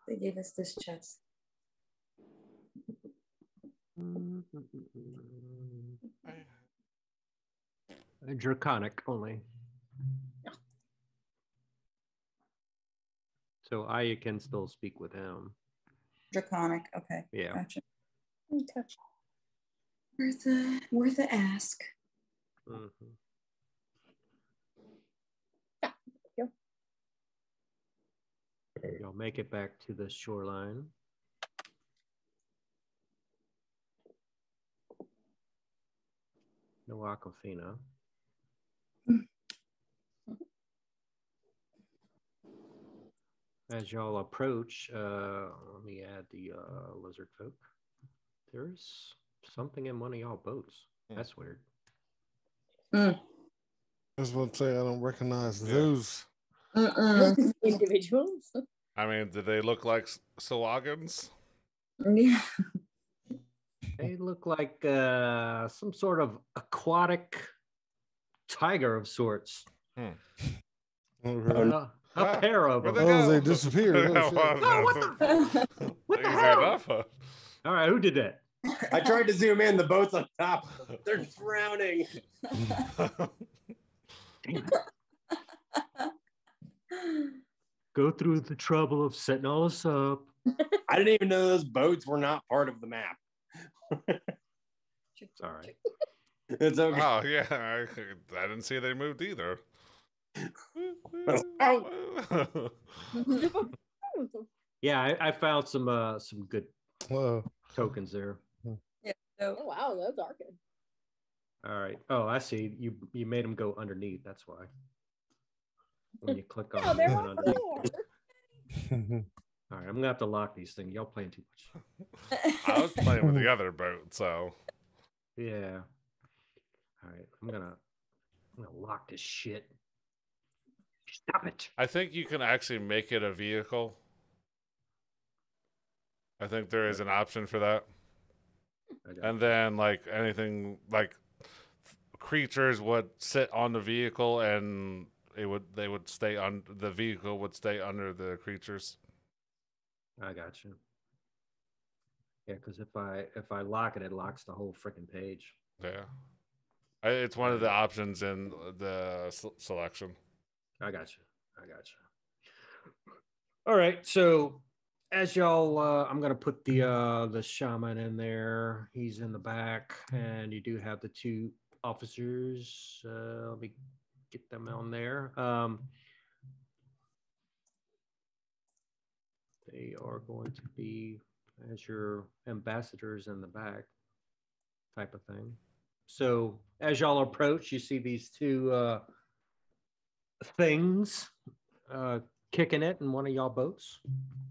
They gave us this chest. Draconic only. So I can still speak with him. Draconic. Okay. Yeah. Gotcha. Okay. Worth a ask. Y'all make it back to the shoreline. No Aquafina. As y'all approach, let me add the lizard folk. There's something in one of y'all boats. That's weird. I was about to say, I don't recognize those. Individuals. I mean, do they look like Sawagans? Yeah. They look like some sort of aquatic tiger of sorts. A pair of them. They disappeared. What the Easy hell? enough. All right, who did that? I tried to zoom in. The boat's on top. They're drowning. Go through the trouble of setting all this up. I didn't even know those boats were not part of the map. It's all right. It's okay. Oh, yeah. I didn't see they moved either. Yeah, I found some good Whoa. tokens there. Yeah. So Oh wow, that's arcade. All right. Oh, I see. You made them go underneath. That's why. When you click on No, them, they're it on went underneath. four. All right, I'm gonna have to lock these things. Y'all playing too much. I was playing with the other boat, so Yeah. All right, I'm gonna lock this shit. Stop it. I think you can actually make it a vehicle. I think there is an option for that. And then, like anything, like creatures would sit on the vehicle, and they would stay on the vehicle would stay under the creatures. I got you. Yeah, because if I lock it, it locks the whole freaking page. Yeah, it's one of the options in the selection. I got you. All right, so as y'all, I'm gonna put the shaman in there. He's in the back, and you do have the two officers. Let me get them on there. They are going to be as your ambassadors in the back, type of thing. So as y'all approach, you see these two things kicking it in one of y'all boats.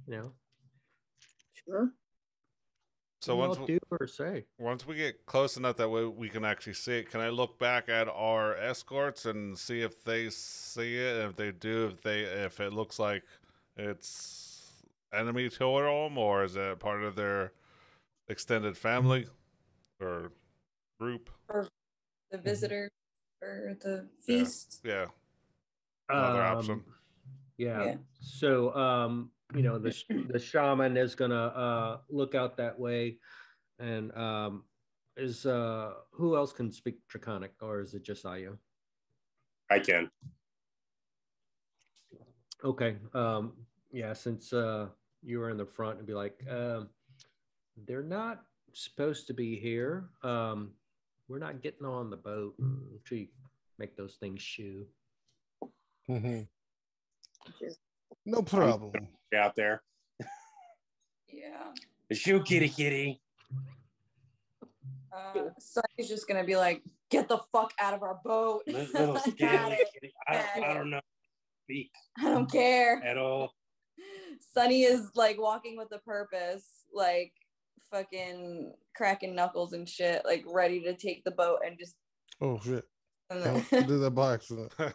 You know. Sure. So once we get close enough that way we can actually see it, can I look back at our escorts and see if they see it? And if they do, if it looks like it's enemy to them, or is it part of their extended family or group? Or the visitor or the feast. Yeah. Another option. Yeah. So the shaman is gonna look out that way, and is who else can speak Draconic, or is it just Ayo? I can. Okay. Yeah, since you were in the front, and be like, they're not supposed to be here. We're not getting on the boat until you make those things shoo. No problem. Out there. Yeah. Shoo, kitty, kitty. Sonny's just gonna be like, "Get the fuck out of our boat." Little scaly kitty. I don't know. Speak. I don't care at all. Sonny is like walking with a purpose, like fucking cracking knuckles and shit, like ready to take the boat and just. Oh shit! Don't do that by accident. God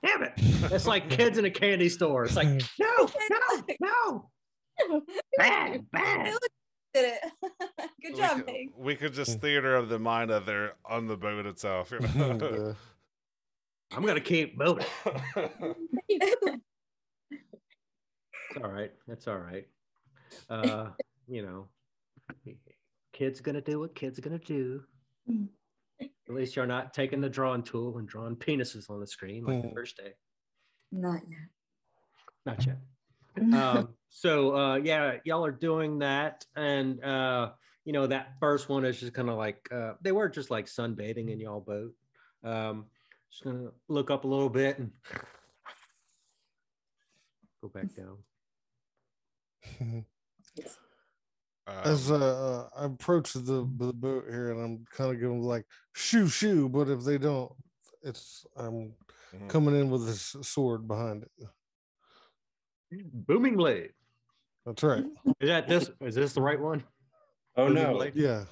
damn it! It's like kids in a candy store. It's like no. Bad. Did it. Good job, Pig. We could just theater of the mind that they're on the boat itself. You know? I'm gonna keep moving. It's all right. Kids gonna do what kids are gonna do. At least you're not taking the drawing tool and drawing penises on the screen like the first day. Not yet. So y'all are doing that, and that first one is just kind of like they were just like sunbathing in y'all boat. Just gonna look up a little bit and go back down. As I approach the boat here, and I'm kind of giving like shoo, but if they don't, I'm coming in with this sword behind it. Booming blade. That's right. Is this the right one? Oh Booming no. blade? Yeah.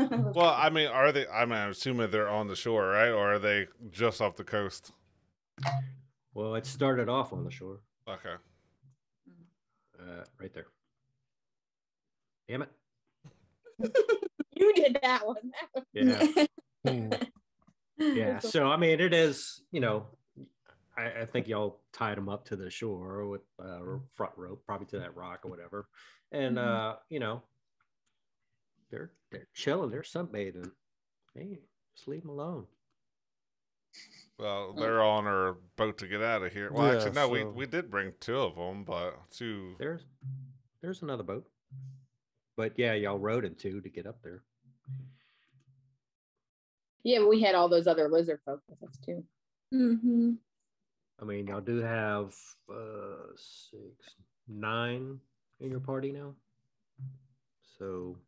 Well, I mean, I'm assuming they're on the shore, right? Or are they just off the coast? Well, it started off on the shore. Okay. Right there. Damn it. You did that one. Yeah. Yeah. So, I mean, it is, I think y'all tied them up to the shore with front rope, probably to that rock or whatever. And, they're chilling. They're sunbathing. Hey, just leave them alone. Well, they're on our boat to get out of here. Well, actually, no, we did bring two of them, but two. There's another boat. But yeah, y'all rode in two to get up there. Yeah, but we had all those other lizard folk with us too. Mm-hmm. I mean, y'all do have 9 in your party now. So.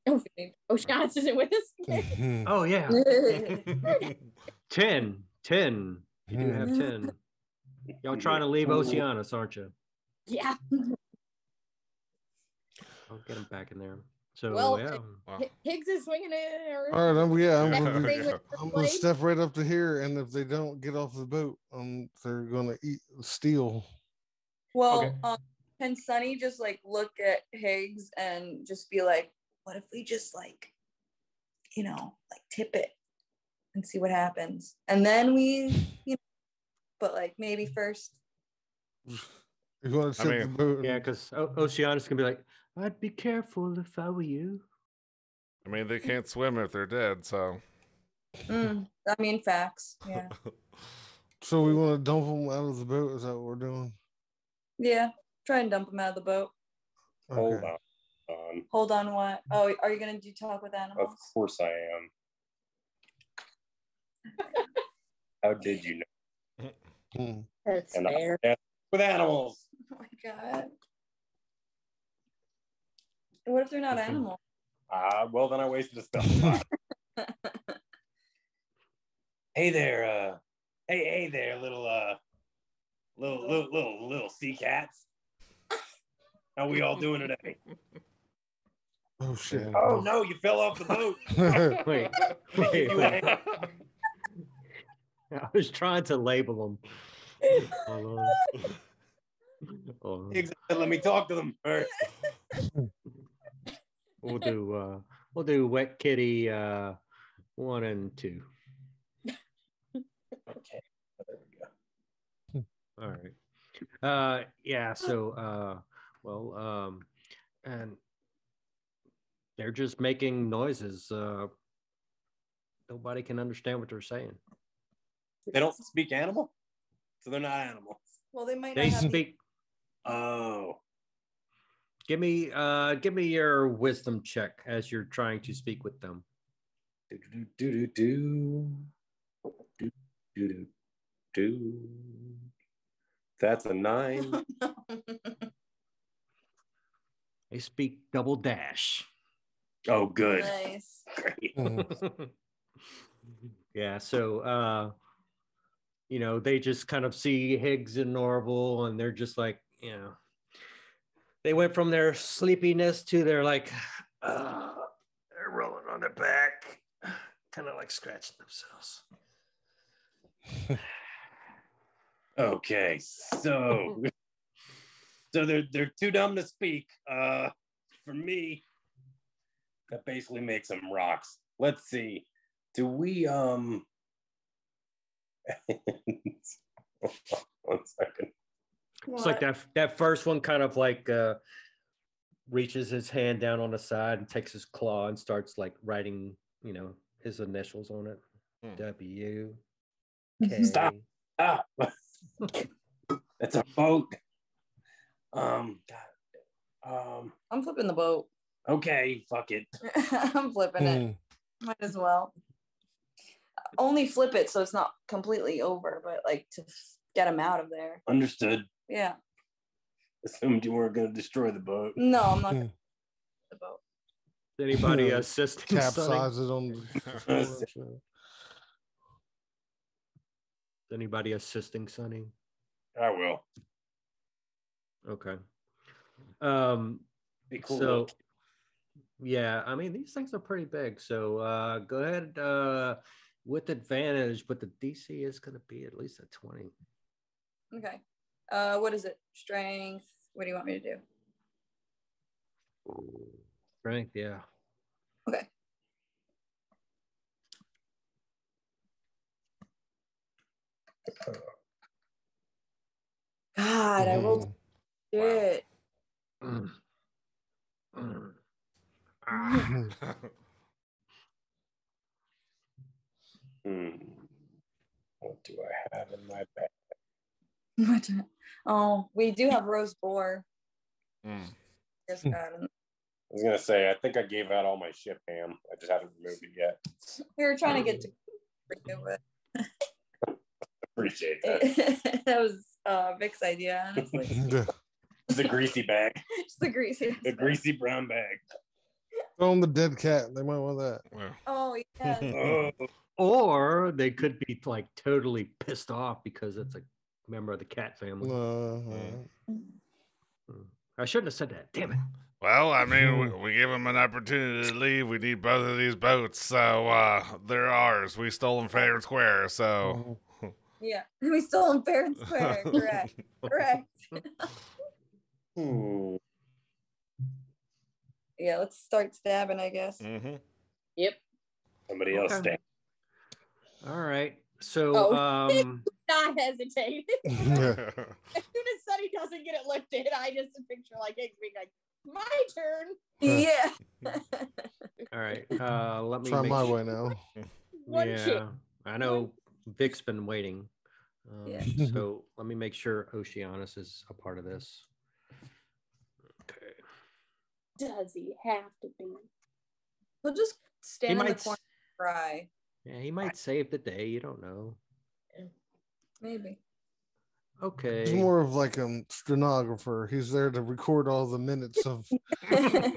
Oh, Oceanus isn't with us. Oh yeah. 10. You do have 10. Y'all trying to leave Oceanus, aren't you? Yeah. I'll get him back in there. So Well, yeah. Higgs is swinging it. All right, I'm gonna Blade. step right up to here, and if they don't get off the boat, they're gonna steal. Well, can Sunny just like look at Higgs and just be like, "What if we just like, like tip it and see what happens, and then we, but like maybe first." You're going to tip the boat. Yeah, because Oceanus can be like, I'd be careful if I were you. I mean, they can't swim if they're dead, so. I mean, facts. Yeah. So we want to dump them out of the boat? Is that what we're doing? Yeah. Try and dump them out of the boat. Okay. Hold on. Hold on what? Oh, are you going to do talk with animals? Of course I am. How did you know? That's and fair. With animals. Oh my God. What if they're not animals? Well, then I wasted a spell slot. Hey there, hey there, little sea cats. How we all doing today? Oh shit! Oh no, you fell off the boat. Wait. I was trying to label them. Hold on. Exactly. Let me talk to them first. We'll do wet kitty 1 and 2. Okay. There we go. All right. Yeah, so and they're just making noises. Nobody can understand what they're saying. They don't speak animal, so they're not animals. Well, they might. They speak. Oh. Give me your wisdom check as you're trying to speak with them. Do. That's a 9. They speak double dash. Oh, good. Nice. Great. Yeah, so they just kind of see Higgs and Norval, and they're just like, they went from their sleepiness to their like they're rolling on their back, kind of like scratching themselves. Okay, so they're too dumb to speak. For me, that basically makes them rocks. Let's see. Do we 1 second. It's like that first one kind of like reaches his hand down on the side and takes his claw and starts like writing, his initials on it. W. K. Stop. That's a boat. I'm flipping the boat. Okay, fuck it. I'm flipping it. Might as well. Only flip it so it's not completely over, but like to get him out of there. Understood. Yeah. Assumed you weren't going to destroy the boat. No, I'm not going to destroy the boat. Anybody assisting? Capsize it on the floor. Anybody assisting Sonny? I will. Okay. Be cool. So, yeah, I mean, these things are pretty big. So go ahead with advantage, but the DC is going to be at least a 20. Okay. What is it? Strength. What do you want me to do? Strength, yeah. Okay. God, I rolled shit. What do I have in my bag? Oh, we do have roast boar. Yes, I was gonna say, I think I gave out all my ship ham. I just haven't removed it yet. We were trying to get to forget what. Appreciate that. That was Vic's idea, honestly. It's a greasy bag. Just a greasy. A greasy brown bag. Throw them the dead cat. They might want that. Oh yeah. Oh, Or they could be like totally pissed off because it's a member of the cat family. I shouldn't have said that. Damn it. Well, I mean, we give them an opportunity to leave. We need both of these boats, so they're ours. We stole them fair and square, so. Yeah, we stole them fair and square. Correct. Correct. Yeah, let's start stabbing, I guess. Mm-hmm. Yep. Somebody else stay. All right. So, not hesitate. As soon as Sunny doesn't get it lifted, I just picture like Higgs being like, my turn. Yeah. All right. Let me try my way now. Yeah, I know Vic's been waiting. Yeah. So let me make sure Oceanus is a part of this. Okay. Does he have to be? We'll just stand in the might corner and cry. Yeah, he might save the day. You don't know. Maybe. Okay. He's more of like a stenographer. He's there to record all the minutes of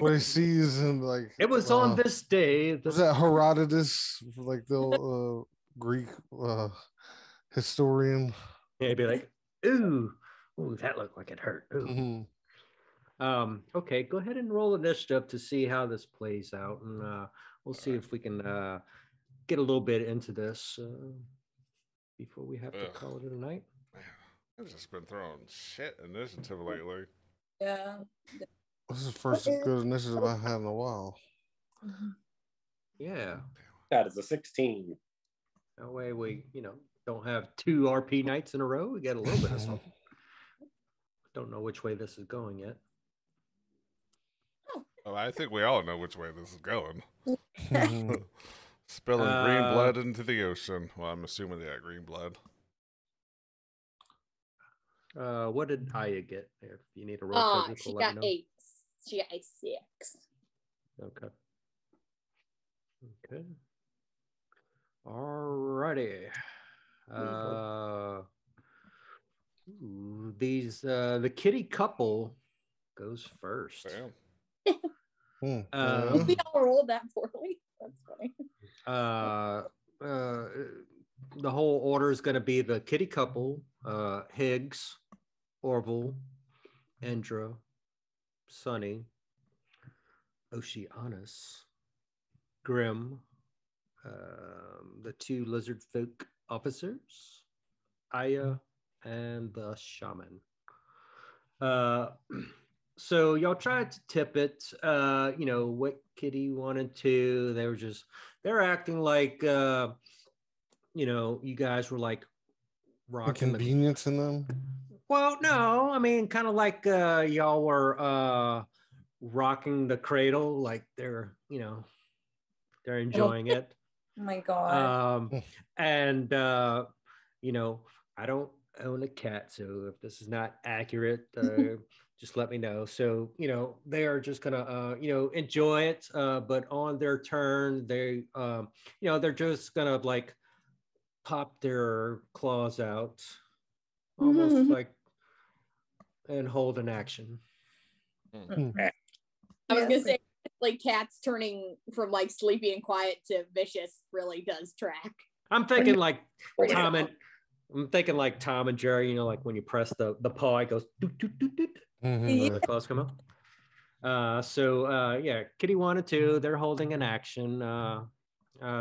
what he sees and like. It was on this day. Was that Herodotus, like the Greek historian? Yeah, he'd be like, ooh, that looked like it hurt. Ooh. Okay, go ahead and roll initiative to see how this plays out, and we'll see if we can get a little bit into this before we have to call it a night. Man, I've just been throwing shit initiative lately. Yeah. This is the first good initiative I've had in a while. Yeah. That is a 16. That way we, don't have 2 RP nights in a row. We get a little bit of something. Don't know which way this is going yet. Well, I think we all know which way this is going. Spilling green blood into the ocean. Well, I'm assuming they got green blood. What did Aya get? If you need a roll physical, she let got me know. 8. She got a 6. Okay. Okay. Alrighty. The kitty couple goes first. Damn. We all rolled that poorly. That's funny. The whole order is going to be the kitty couple, Higgs, Orville, Endra, Sunny, Oceanus, Grim, the 2 lizard folk officers, Aya, and the shaman. So y'all tried to tip it, what Kitty wanted to. They're acting like, you guys were like rocking inconveniencing them. Well, no, I mean, kind of like y'all were rocking the cradle, like they're enjoying it. Oh my God. And I don't own a cat, so if this is not accurate, just let me know. So, they are just gonna enjoy it, but on their turn, they're just gonna like pop their claws out, almost like, and hold an action. I was gonna say, like, cats turning from like sleepy and quiet to vicious really does track. I'm thinking like Tom and Jerry, like when you press the paw, it goes doot, doot, doot, doot, the claws come out. So Kitty wanted to. They're holding an action.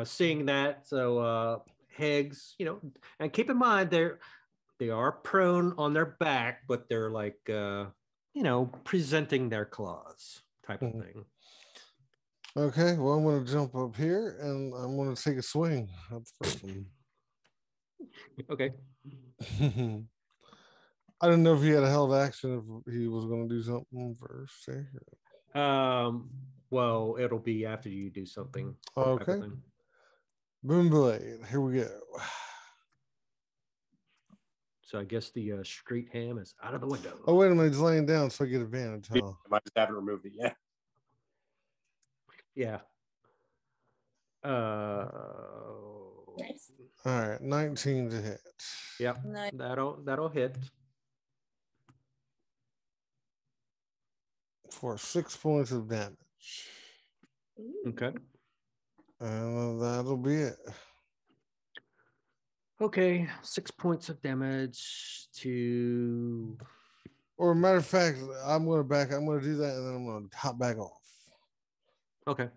Seeing that, so Higgs, and keep in mind they are prone on their back, but they're like presenting their claws type of thing. Okay, well, I'm going to jump up here and I'm going to take a swing at the first one. Okay. I didn't know if he had a held action, if he was going to do something first. Well, it'll be after you do something. Okay. Boom blade. Here we go. So I guess the street ham is out of the window. Oh, wait a minute. He's laying down, so I get advantage, huh? I just haven't removed it yet. Yeah. Nice. All right, 19 to hit. Yep, Nice. that'll hit. For 6 points of damage. Okay. And that'll be it. Okay, 6 points of damage to. Or a matter of fact, I'm gonna do that and then I'm gonna hop back off. Okay.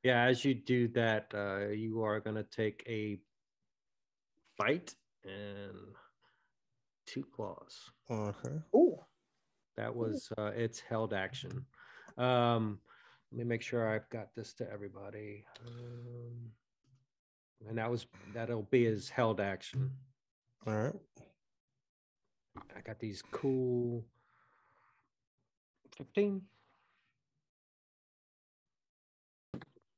Yeah, as you do that, you are gonna take a bite and 2 claws. Okay. Ooh. That was its held action. Let me make sure I've got this to everybody. And that'll be his held action. All right. I got these cool 15.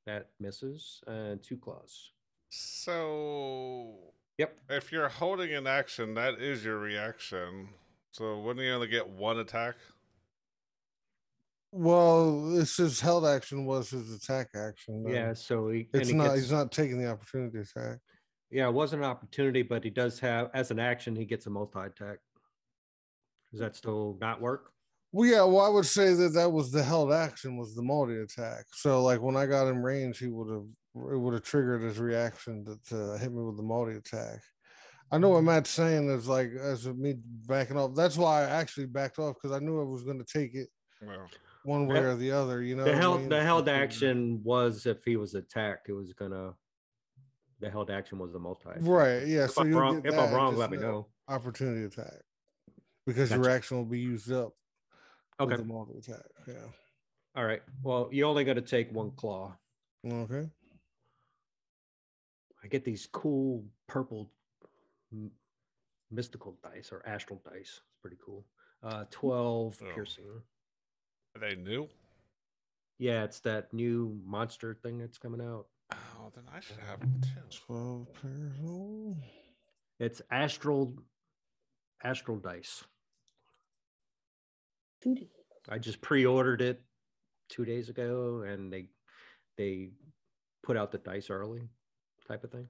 That misses and 2 claws. So, Yep. if you're holding an action, that is your reaction. So, wouldn't you only get 1 attack? Well, this his held action was his attack action. Though. Yeah, so he's not taking the opportunity attack. Yeah, it wasn't an opportunity, but he does have, as an action, he gets a multi-attack. Does that still not work? Well, yeah. Well, I would say that was the held action was the multi attack. So, like when I got in range, it would have triggered his reaction to hit me with the multi attack. I know what Matt's saying is like as of me backing off. That's why I actually backed off because I knew I was going to take it one way or the other. You know, the held action was if he was attacked, it was gonna. The held action was the multi. Right. Yeah. If So I'm wrong, get if I'm wrong, let me know. Opportunity attack because your action will be used up. Okay. With the multi attack. Yeah. All right. Well, you only got to take 1 claw. Okay. I get these cool purple mystical dice or astral dice. It's pretty cool. 12 piercing. Are they new? Yeah, it's that new monster thing that's coming out. Oh, then I should have them too. 12 pairs. It's astral dice. I just pre-ordered it 2 days ago, and they put out the dice early, type of thing.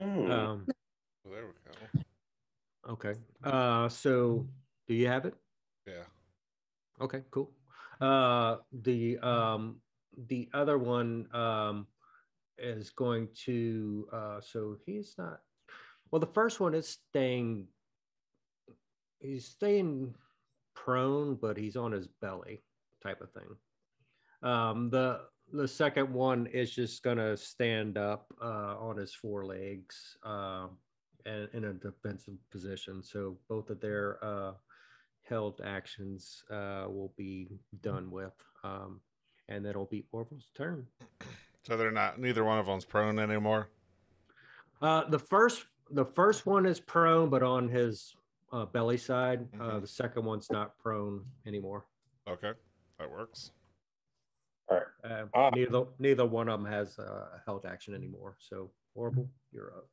Well, there we go. Okay. So do you have it? Yeah. Okay, cool. The other one is going to so he's not, well, the first one is he's staying prone, but he's on his belly type of thing. The second one is just gonna stand up on his forelegs and in a defensive position. So both of their held actions will be done with, and that'll be Orville's turn. So they're not. Neither one of them's prone anymore. The first one is prone, but on his belly side. The second one's not prone anymore. Okay, that works. All right. Neither one of them has held action anymore. So Orville, you're up.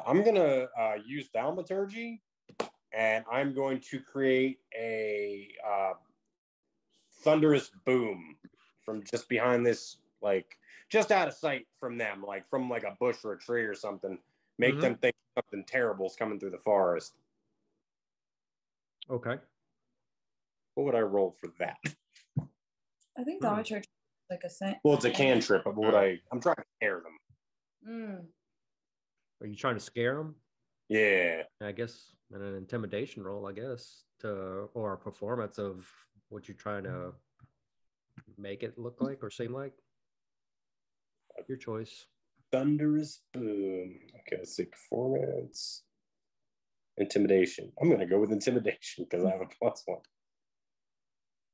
I'm gonna use thaumaturgy, and I'm going to create a thunderous boom from just behind this, like just out of sight from them, like from like a bush or a tree or something. Make them think something terrible is coming through the forest. Okay. What would I roll for that? I think thaumaturgy is like a thing. Well, it's a cantrip, but what I'm trying to scare them. Are you trying to scare them? Yeah. I guess in an intimidation roll, I guess, or a performance of what you're trying to make it look like or seem like. Your choice. Thunderous boom. Okay, let's see. Performance. Intimidation. I'm going to go with intimidation because I have a +1.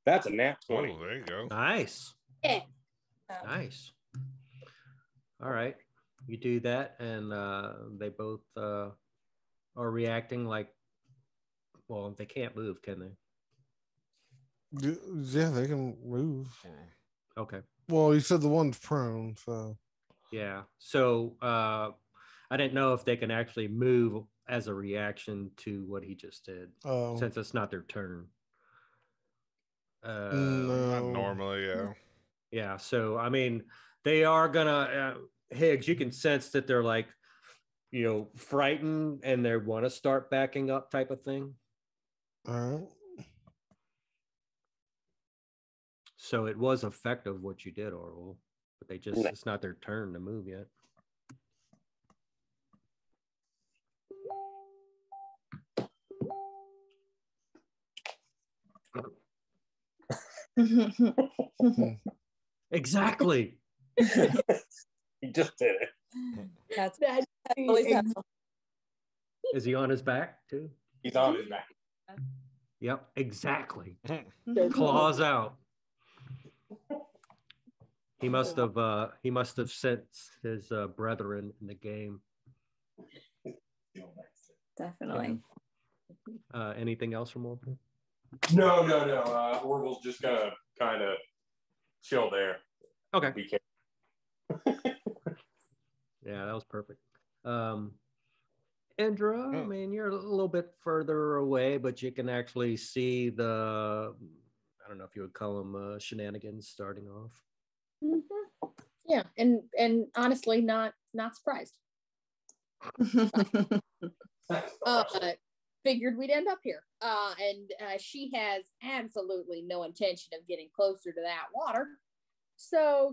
That's a nat 20. Oh, there you go. Nice. Yeah. Nice. All right. You do that, and they both are reacting like, well, they can't move, can they? Yeah, they can move. Okay. Well, you said the one's prone, so. Yeah. So I didn't know if they can actually move as a reaction to what he just did, since it's not their turn. No. Not normally, yeah. Yeah. So I mean, they are gonna Higgs, you can sense that they're like, frightened and they want to start backing up type of thing. All right. So it was effective what you did, Orwell, but it's not their turn to move yet. Exactly. He just did it. That's always Is he on his back too? He's on his back. Yep, exactly. Claws out. He must have sensed his brethren in the game. definitely. Anything else from Orville? No. Orville's just gonna kind of chill there. Okay. Be careful. Yeah, that was perfect. Indra, I mean, you're a little bit further away, but you can actually see I don't know if you would call them shenanigans starting off. Mm-hmm. Yeah, and honestly, not surprised. Figured we'd end up here. And she has absolutely no intention of getting closer to that water. So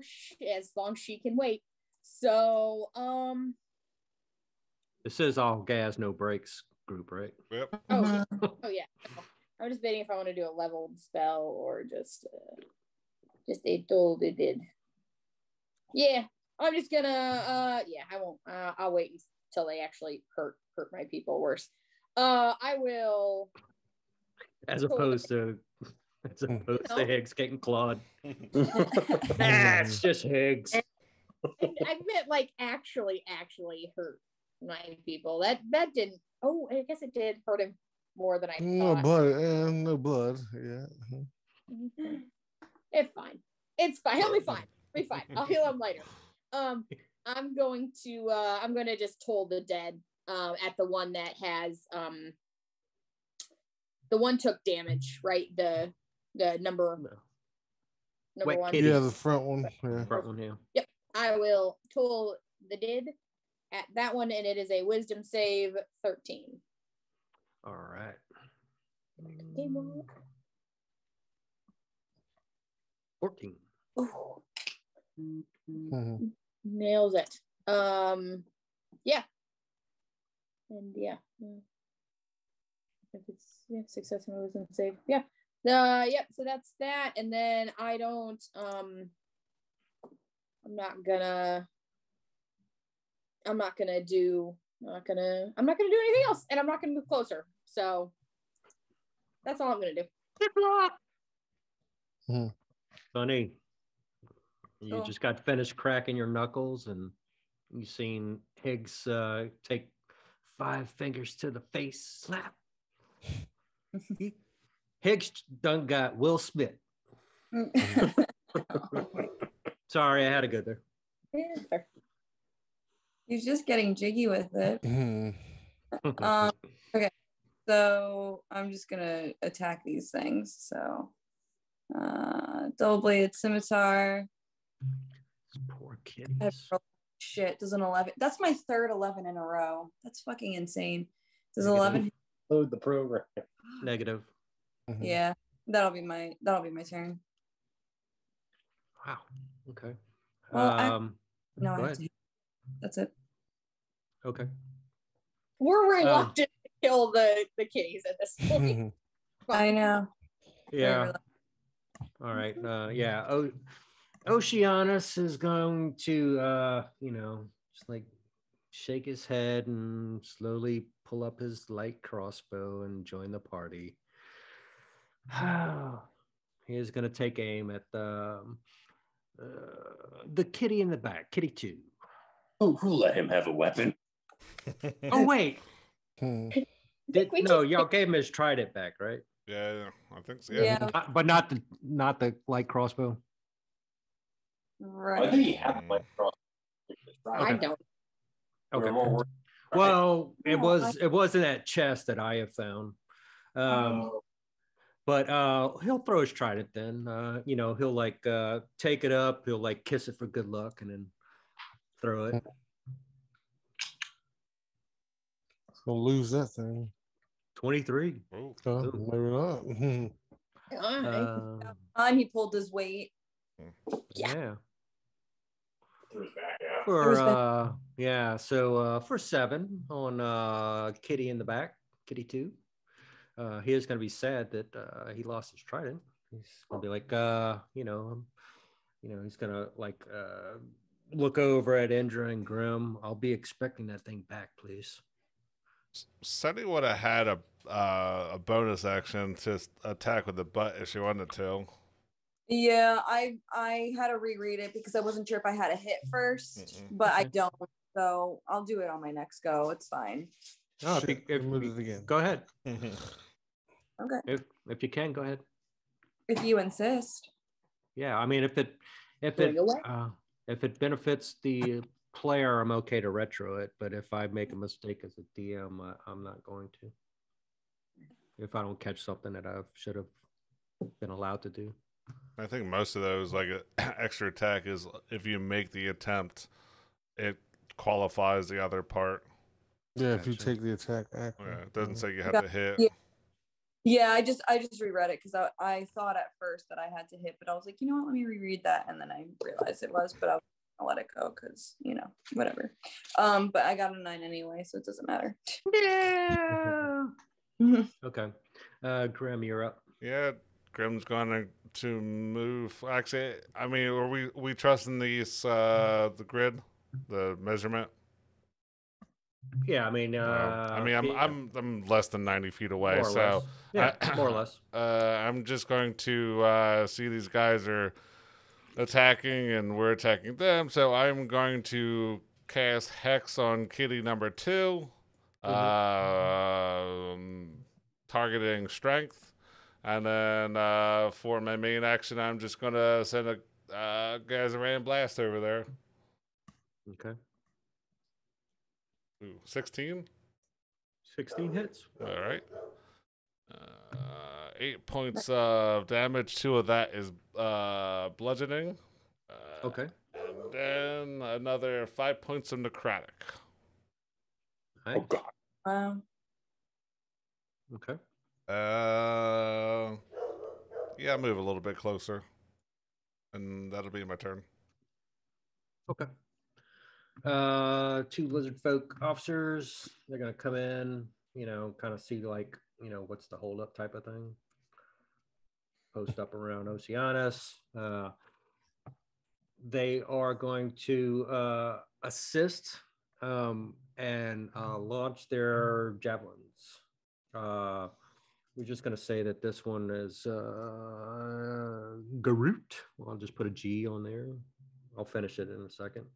as long as she can wait. So, This is all gas, no brakes group, right? Yep. Oh yeah. I'm just debating if I want to do a leveled spell or just a told it did. Yeah, I'm just gonna I won't. I'll wait until they actually hurt my people worse. I will. As opposed to Higgs getting clawed. It's just Higgs. I meant like actually hurt my people. That didn't. Oh, I guess it did hurt him more than I thought. No blood. No blood. Yeah. It's fine. It's fine. He'll be fine. Be fine. I'll heal him later. I'm going to just toll the dead at the one that has the one took damage, right? The number Wet one. kitty. Yeah, the front one. Yeah. Front one, yeah. Yep. I will toll the did at that one, and it is a wisdom save 13. All right. Game on. 14. Oh. Mm-hmm. Nails it. Yeah. And yeah. If it's success and wisdom save. Yeah. Yep, so that's that. And then I don't I'm not gonna do anything else, and I'm not gonna move closer. So that's all I'm gonna do. Funny. You just got finished cracking your knuckles, and you seen Higgs take 5 fingers to the face, slap. Higgs done got Will Smith. Sorry, I had to go there. Yeah, fair. He's just getting jiggy with it. Mm-hmm. Okay, so I'm just gonna attack these things. So, double-bladed scimitar. Poor kitties. Shit, does an 11? That's my third 11 in a row. That's fucking insane. Does Negative. 11? Load the program. Negative. Mm-hmm. Yeah, that'll be my turn. Wow. Okay. Well, go ahead. That's it. Okay. We're reluctant to kill the kitties at this point. I know. Yeah. All right. Yeah. Oceanus is going to, just like shake his head and slowly pull up his light crossbow and join the party. He is going to take aim at the kitty in the back, kitty 2. Oh, who let him have a weapon? Oh, wait. We y'all gave him his trident back, right? Yeah, I think so. Yeah. But not the light crossbow. Right. I think he had my cross. I don't. Okay. Well, it was in that chest that I have found. But he'll throw his trident then. He'll like take it up, he'll like kiss it for good luck, and then Throw it. Gonna lose that thing. 23. Maybe not. And he pulled his weight. Yeah. Threw it back out. So for 7 on Kitty in the back, Kitty 2. He is going to be sad that he lost his trident. He's going to be like, he's going to like look over at Indra and Grim. I'll be expecting that thing back, please. Sunny would have had a bonus action to attack with the butt if she wanted to. Yeah, I had to reread it because I wasn't sure if I had a hit first, but I don't. So I'll do it on my next go. It's fine. No, if it again. Go ahead. Okay. If you can, go ahead. If you insist. Yeah, I mean, if it benefits the player, I'm okay to retro it. But if I make a mistake as a DM, I'm not going to. If I don't catch something that I should have been allowed to do. I think most of those, like extra attack, is if you make the attempt, it qualifies the other part. Yeah, if you take the attack act. Yeah, it doesn't say you have to hit. Yeah, I just reread it because I thought at first that I had to hit, but I was like, you know what, let me reread that, and then I realized it was, but I was gonna let it go because whatever. But I got a 9 anyway, so it doesn't matter. Yeah. Okay. Grim, you're up. Yeah, Grim's going to move. Actually, I mean, are we trusting these the grid, the measurement? Yeah, I mean, I'm less than 90 feet away, so more or less. I'm just going to see these guys are attacking and we're attacking them, so I'm going to cast Hex on Kitty number 2, targeting Strength, and then for my main action, I'm just going to send a Gazaran Blast over there. Okay. 16? 16 hits. All right. 8 points of damage. 2 of that is bludgeoning. Okay. And then another 5 points of necrotic. Nice. Oh, God. Wow. Okay. Yeah, move a little bit closer. And that'll be my turn. Okay. 2 lizard folk officers. They're gonna come in, kind of see like, what's the holdup type of thing. Post up around Oceanus. They are going to assist and launch their javelins. We're just gonna say that this one is Garut. I'll just put a G on there. I'll finish it in a second.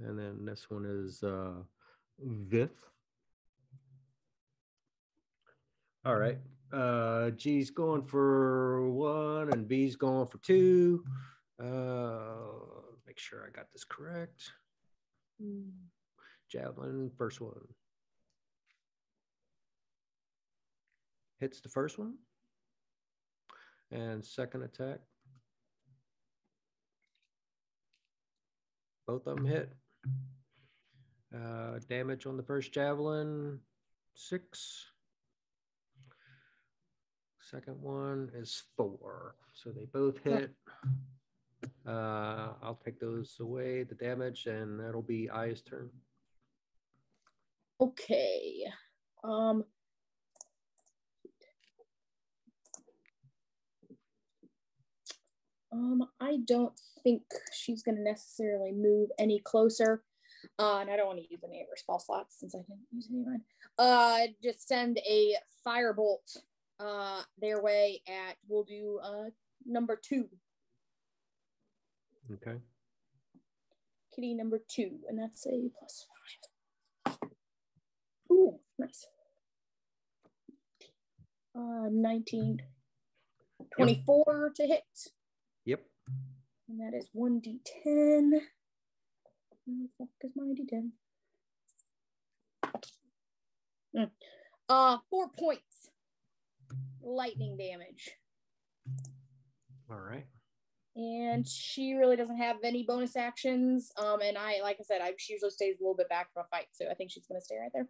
And then this one is Vith. All right. G's going for 1 and B's going for 2. Make sure I got this correct. Javelin, first one. Hits the first one. And second attack. Both of them hit. Damage on the first javelin, 6. Second one is 4. So they both hit. I'll take those away, the damage, and that'll be Aya's turn. Okay. I don't think she's going to necessarily move any closer. And I don't want to use any of her spell slots since I didn't use any of mine. Just send a firebolt their way at, we'll do number 2. Okay. Kitty number 2, and that's a +5. Ooh, nice. 19. 24 to hit. Yep. And that is 1d10. Where the fuck is my d10? 4 points. Lightning damage. All right. And she really doesn't have any bonus actions. And like I said, she usually stays a little bit back from a fight, so I think she's going to stay right there.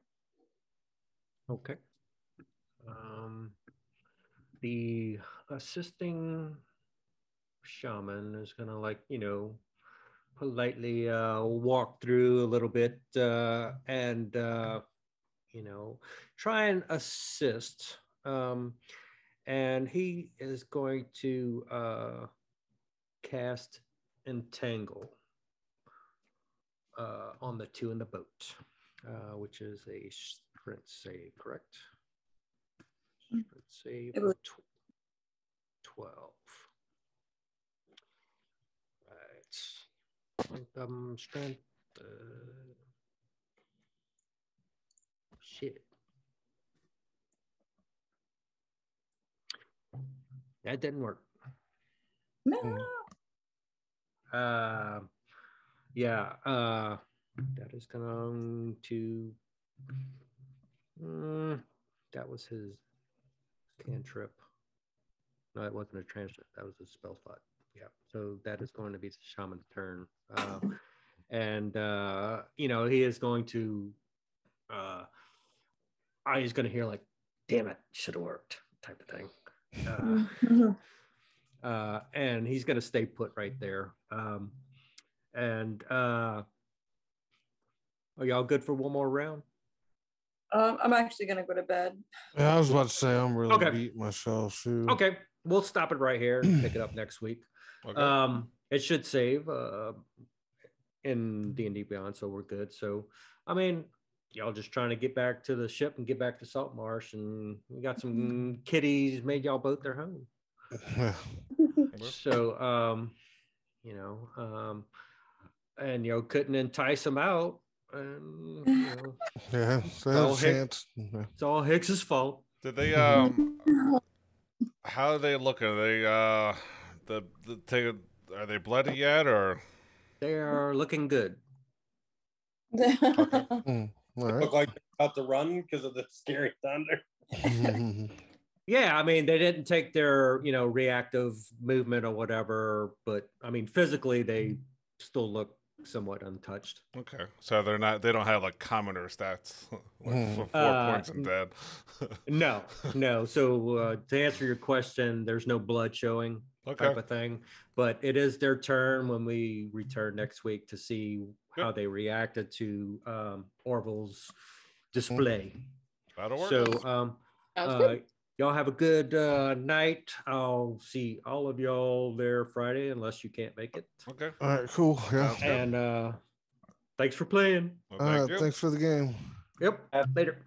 Okay. The assisting shaman is going to politely walk through a little bit and try and assist. And he is going to cast Entangle on the two in the boat, which is a strength save, correct? Strength save of 12. Right. Strength. Shit. That didn't work. No. Yeah. That is going to. That was his cantrip. No, it wasn't a transfer. That was a spell slot. Yeah. So that is going to be the shaman's turn. And he is going to. He's going to hear like, "Damn it, should have worked," type of thing. And he's going to stay put right there. Are y'all good for one more round? I'm actually gonna go to bed. Yeah, I was about to say I'm really beat myself too. Okay, we'll stop it right here and pick it up next week. Okay. It should save in D&D Beyond, so we're good. So, I mean, y'all just trying to get back to the ship and get back to Salt Marsh, and we got some kitties made y'all boat their home. So, and couldn't entice them out. And yeah, it's all Hicks's fault. Did they how are they looking? Are they are they bloody yet, or they are looking good? Okay. Right. Look like they're about to run because of the scary thunder. Yeah, I mean, they didn't take their reactive movement or whatever, but I mean, physically they still look somewhat untouched. Okay, so they don't have like commoner stats with 4 points and dead. No. So to answer your question, there's no blood showing type of thing, but it is their turn when we return next week to see how they reacted to Orville's display. That'll work. So y'all have a good night. I'll see all of y'all there Friday unless you can't make it. Okay. All right, cool. Yeah. And thanks for playing. Thanks for the game. Yep. Later.